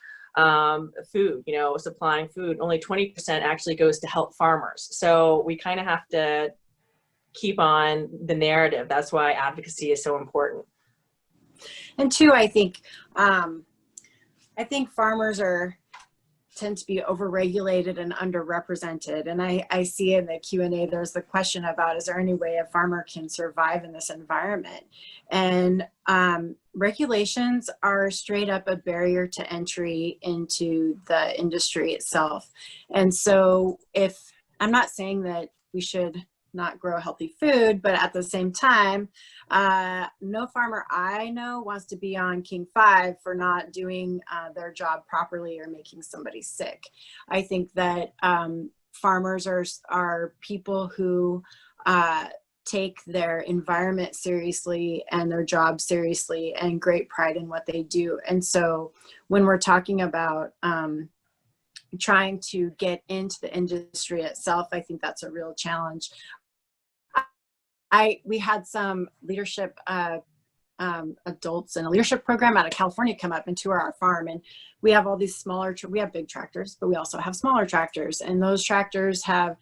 food, supplying food. Only 20% actually goes to help farmers. So we kind of have to keep on the narrative. That's why advocacy is so important. And two, I think farmers tend to be overregulated and underrepresented. And I see in the Q&A, there's the question about, is there any way a farmer can survive in this environment? And regulations are straight up a barrier to entry into the industry itself. And so I'm not saying that we should not grow healthy food, but at the same time, no farmer I know wants to be on King 5 for not doing their job properly or making somebody sick. I think that farmers are people who take their environment seriously and their job seriously and great pride in what they do. And so when we're talking about trying to get into the industry itself, I think that's a real challenge. We had some leadership adults in a leadership program out of California come up and tour our farm, and we have all these we have big tractors, but we also have smaller tractors, and those tractors have,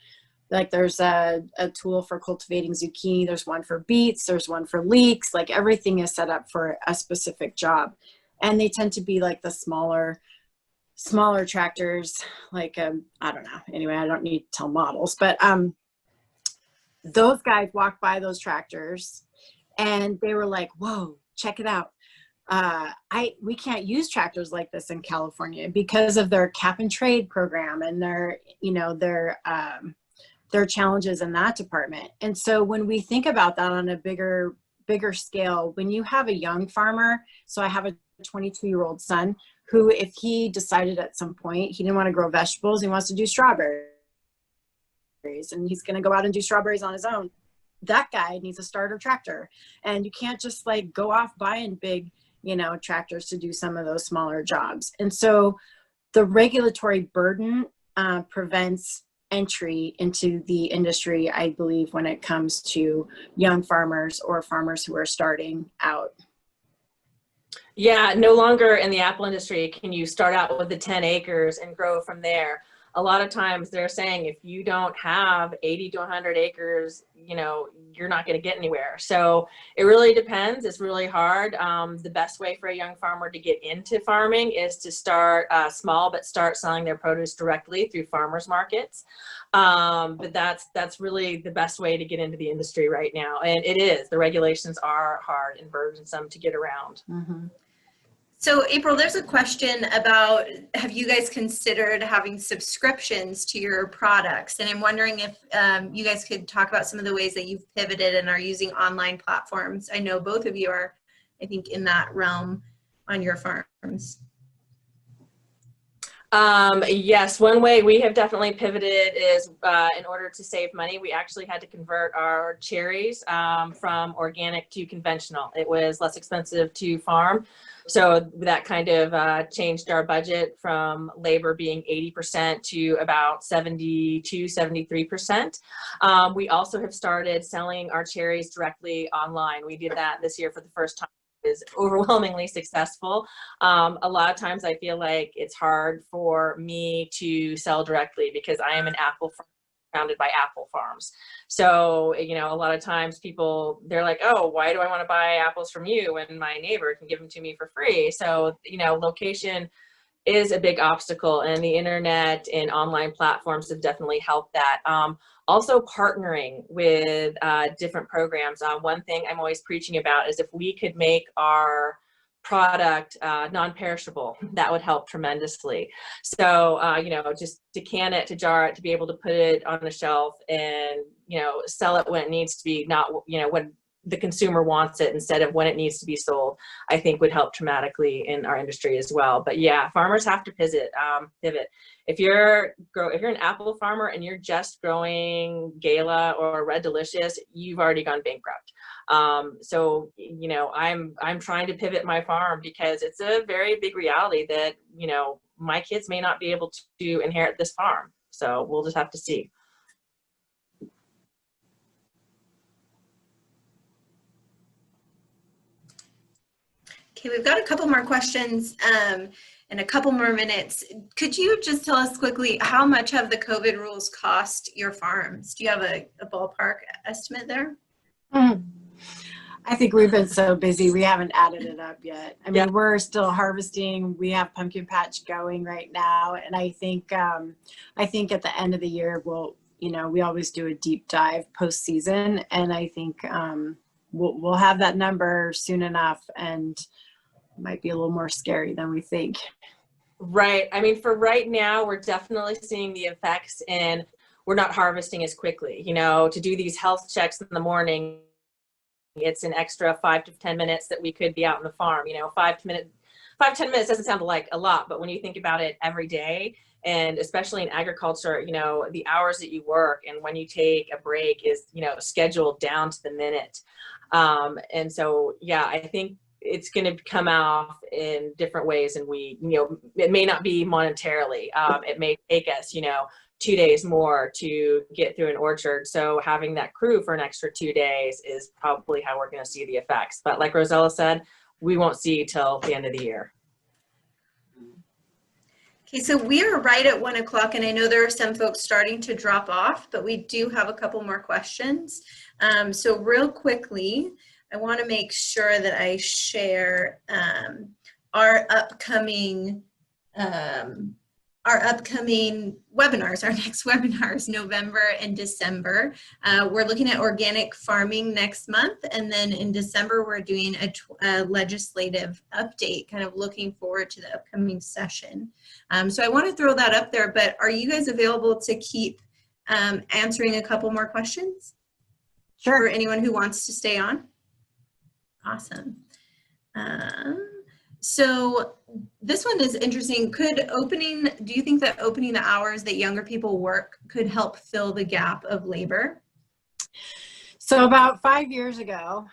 like, there's a tool for cultivating zucchini, there's one for beets, there's one for leeks, like everything is set up for a specific job. And they tend to be like the smaller tractors, like I don't know, anyway, I don't need to tell models, but those guys walked by those tractors and they were like, whoa, check it out. We can't use tractors like this in California because of their cap and trade program and their challenges in that department. And so when we think about that on a bigger scale, when you have a young farmer, so I have a 22-year-old son who, if he decided at some point he didn't want to grow vegetables, he wants to do strawberries, and he's going to go out and do strawberries on his own, that guy needs a starter tractor. And you can't just like go off buying big, tractors to do some of those smaller jobs. And so the regulatory burden prevents entry into the industry, I believe, when it comes to young farmers or farmers who are starting out. Yeah, no longer in the apple industry can you start out with the 10 acres and grow from there. A lot of times they're saying if you don't have 80 to 100 acres, you're not going to get anywhere. So it really depends. It's really hard. The best way for a young farmer to get into farming is to start small, but start selling their produce directly through farmers markets. But that's really the best way to get into the industry right now. And it is. The regulations are hard and burdensome to get around. Mm-hmm. So April, there's a question about, have you guys considered having subscriptions to your products? And I'm wondering if you guys could talk about some of the ways that you've pivoted and are using online platforms. I know both of you are, I think, in that realm on your farms. Yes, one way we have definitely pivoted is in order to save money, we actually had to convert our cherries from organic to conventional. It was less expensive to farm. So that kind of changed our budget from labor being 80% to about 72, 73%. We also have started selling our cherries directly online. We did that this year for the first time. Is overwhelmingly successful. A lot of times I feel like it's hard for me to sell directly because I am an apple farm surrounded by apple farms. So, a lot of times people, they're like, oh, why do I want to buy apples from you when my neighbor can give them to me for free? So, location is a big obstacle, and the internet and online platforms have definitely helped that. Also partnering with different programs. One thing I'm always preaching about is if we could make our product non-perishable, that would help tremendously. So, just to can it, to jar it, to be able to put it on the shelf and, sell it when it needs to be, not, when the consumer wants it instead of when it needs to be sold, I think would help dramatically in our industry as well. But yeah, farmers have to pivot. If you're an apple farmer and you're just growing Gala or Red Delicious, you've already gone bankrupt. So, I'm trying to pivot my farm because it's a very big reality that, my kids may not be able to inherit this farm. So we'll just have to see. Okay, we've got a couple more questions and a couple more minutes. Could you just tell us quickly how much have the COVID rules cost your farms? Do you have a ballpark estimate there? I think we've been so busy, we haven't added it up yet. I mean, we're still harvesting. We have pumpkin patch going right now. And I think at the end of the year, we always do a deep dive post-season. And I think we'll have that number soon enough, and it might be a little more scary than we think. Right. I mean, for right now, we're definitely seeing the effects in we're not harvesting as quickly. You know, to do these health checks in the morning, it's an extra 5 to 10 minutes that we could be out on the farm. You know, 5 to 10 minutes doesn't sound like a lot, but when you think about it every day, and especially in agriculture, you know, the hours that you work and when you take a break is, you know, scheduled down to the minute. And so, yeah, I think it's going to come out in different ways, and we, you know, it may not be monetarily. It may take us, you know, 2 days more to get through an orchard. So having that crew for an extra 2 days is probably how we're going to see the effects. But like Rosella said, we won't see till the end of the year. Okay, so we are right at 1 o'clock, and I know there are some folks starting to drop off, but we do have a couple more questions. So real quickly, I want to make sure that I share our upcoming webinars. Our next webinars, November and December. We're looking at organic farming next month, and then in December we're doing a legislative update, kind of looking forward to the upcoming session. So I want to throw that up there, but are you guys available to keep answering a couple more questions? Sure. For anyone who wants to stay on? Awesome. So this one is interesting. Do you think that opening the hours that younger people work could help fill the gap of labor? So about 5 years ago,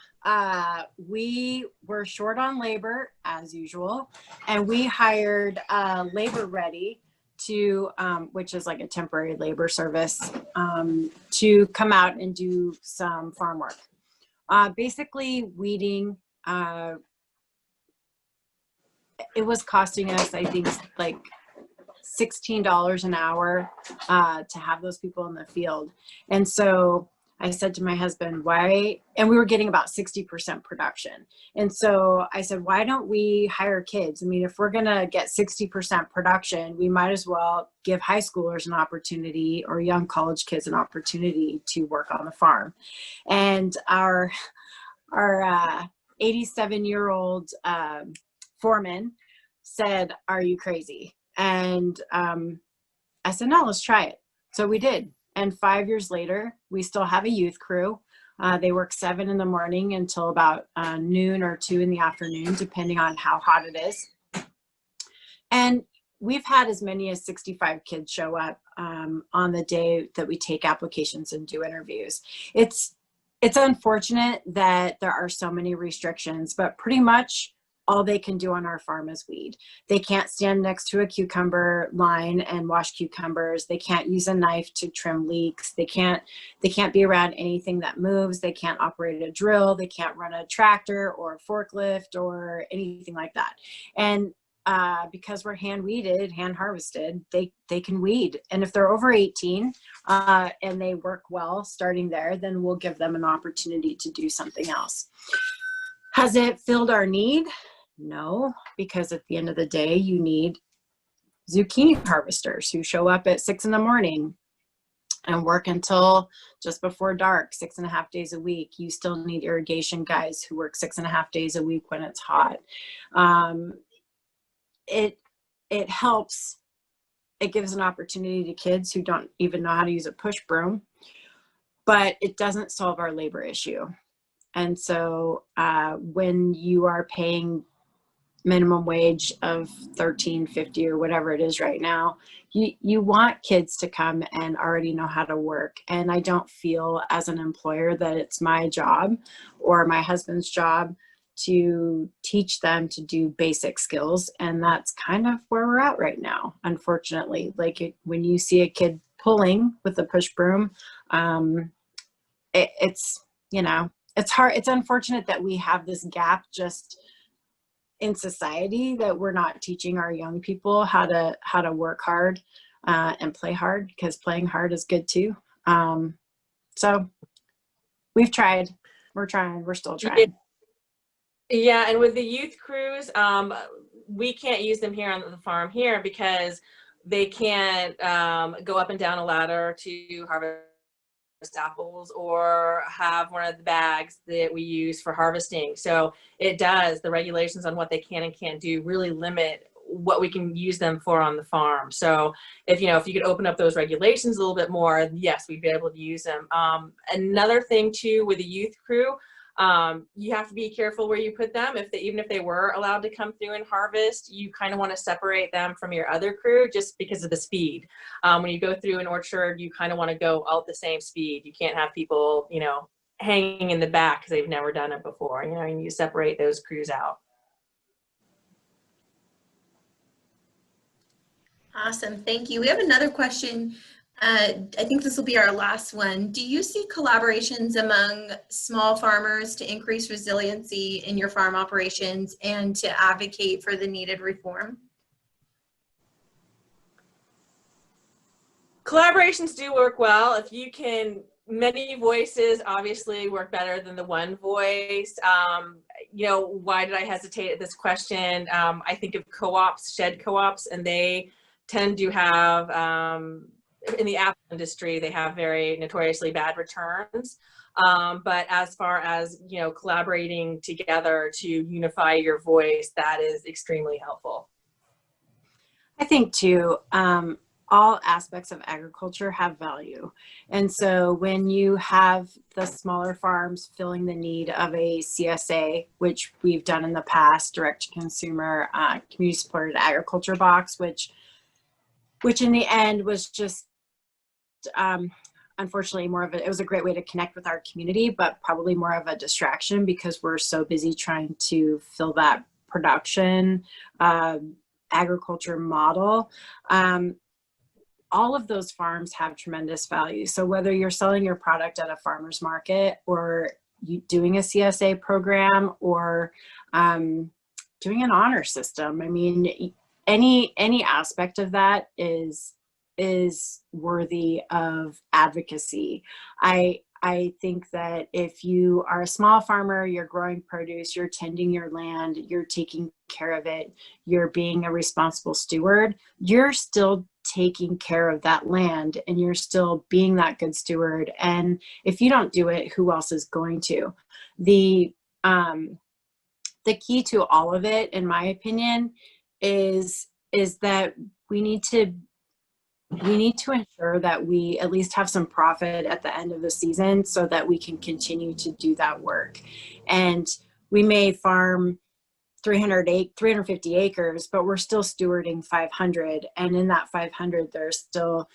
we were short on labor as usual, and we hired Labor Ready to, which is like a temporary labor service, to come out and do some farm work. Basically weeding. It was costing us, I think, like $16 an hour to have those people in the field. And so I said to my husband, why? And we were getting about 60% production. And so I said, why don't we hire kids? I mean, if we're going to get 60% production, we might as well give high schoolers an opportunity, or young college kids an opportunity to work on the farm. And our 87-year-old foreman said, are you crazy? And I said, no, let's try it. So we did. And 5 years later, we still have a youth crew. They work 7 in the morning until about noon or 2 in the afternoon, depending on how hot it is. And we've had as many as 65 kids show up on the day that we take applications and do interviews. It's unfortunate that there are so many restrictions, but pretty much all they can do on our farm is weed. They can't stand next to a cucumber line and wash cucumbers. They can't use a knife to trim leeks. They can't be around anything that moves. They can't operate a drill. They can't run a tractor or a forklift or anything like that. And because we're hand weeded, hand harvested, they can weed. And if they're over 18 and they work well starting there, then we'll give them an opportunity to do something else. Has it filled our need? No, because at the end of the day, you need zucchini harvesters who show up at 6 in the morning and work until just before dark, 6.5 days a week. You still need irrigation guys who work 6.5 days a week when it's hot. It helps. It gives an opportunity to kids who don't even know how to use a push broom, but it doesn't solve our labor issue. And so when you are paying minimum wage of $13.50 or whatever it is right now, you want kids to come and already know how to work. And I don't feel as an employer that it's my job or my husband's job to teach them to do basic skills. And that's kind of where we're at right now, unfortunately. Like when you see a kid pulling with a push broom, it's, you know, it's hard. It's unfortunate that we have this gap just in society, that we're not teaching our young people how to work hard and play hard, because playing hard is good too. So we've tried, we're still trying. Yeah, and with the youth crews, we can't use them here on the farm here because they can't go up and down a ladder to harvest apples or have one of the bags that we use for harvesting. So the regulations on what they can and can't do really limit what we can use them for on the farm. So if you could open up those regulations a little bit more, yes, we'd be able to use them. Another thing too with a youth crew, you have to be careful where you put them. Even if they were allowed to come through and harvest, you kind of want to separate them from your other crew just because of the speed. When you go through an orchard, you kind of want to go all at the same speed. You can't have people, hanging in the back because they've never done it before. And you separate those crews out. Awesome, thank you. We have another question. I think this will be our last one. Do you see collaborations among small farmers to increase resiliency in your farm operations and to advocate for the needed reform? Collaborations do work well. If you can, many voices obviously work better than the one voice. Why did I hesitate at this question? I think of co-ops, shed co-ops, and they tend to have, in the apple industry, they have very notoriously bad returns. But as far as, collaborating together to unify your voice, that is extremely helpful. I think too, all aspects of agriculture have value. And so when you have the smaller farms filling the need of a CSA, which we've done in the past, direct to consumer, community supported agriculture box, which in the end was just, unfortunately it was a great way to connect with our community, but probably more of a distraction because we're so busy trying to fill that production agriculture model. All of those farms have tremendous value. So whether you're selling your product at a farmer's market or you doing a CSA program or doing an honor system, I mean, any aspect of that is worthy of advocacy. I think that if you are a small farmer, you're growing produce, you're tending your land, you're taking care of it, you're being a responsible steward, you're still taking care of that land and you're still being that good steward. And if you don't do it, who else is going to? The key to all of it, in my opinion, is that we need to ensure that we at least have some profit at the end of the season so that we can continue to do that work. And we may farm 350 acres, but we're still stewarding 500. And in that 500, there's still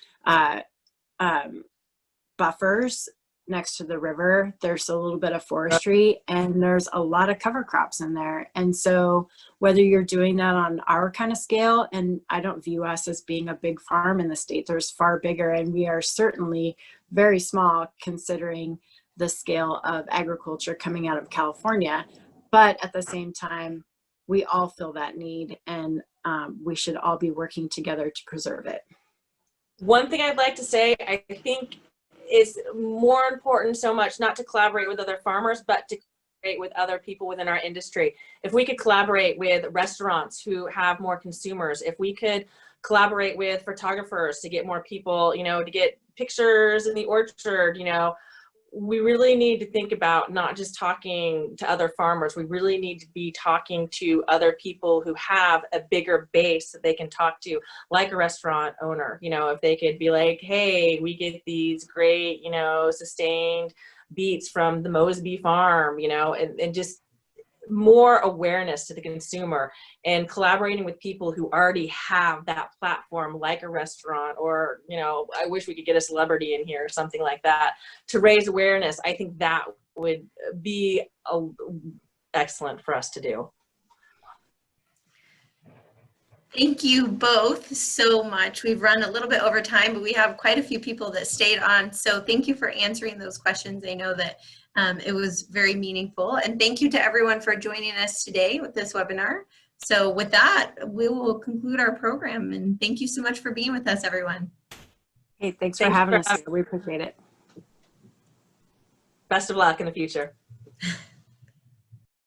buffers next to the river. There's a little bit of forestry and there's a lot of cover crops in there. And so whether you're doing that on our kind of scale, and I don't view us as being a big farm in the state, there's far bigger, and we are certainly very small considering the scale of agriculture coming out of California. But at the same time, we all feel that need, and we should all be working together to preserve it. One thing I'd like to say, I think is more important so much not to collaborate with other farmers, but to collaborate with other people within our industry. If we could collaborate with restaurants who have more consumers, if we could collaborate with photographers to get more people, to get pictures in the orchard, we really need to think about not just talking to other farmers. We really need to be talking to other people who have a bigger base that they can talk to, like a restaurant owner. If they could be like, hey, we get these great, sustained beets from the Mosby farm, and just more awareness to the consumer, and collaborating with people who already have that platform, like a restaurant, or I wish we could get a celebrity in here or something like that to raise awareness. I think that would be excellent for us to do. Thank you both so much. We've run a little bit over time, but we have quite a few people that stayed on. So thank you for answering those questions. I know that it was very meaningful. And thank you to everyone for joining us today with this webinar. So with that, we will conclude our program. And thank you so much for being with us, everyone. Hey, thanks for having us here. We appreciate it. Best of luck in the future.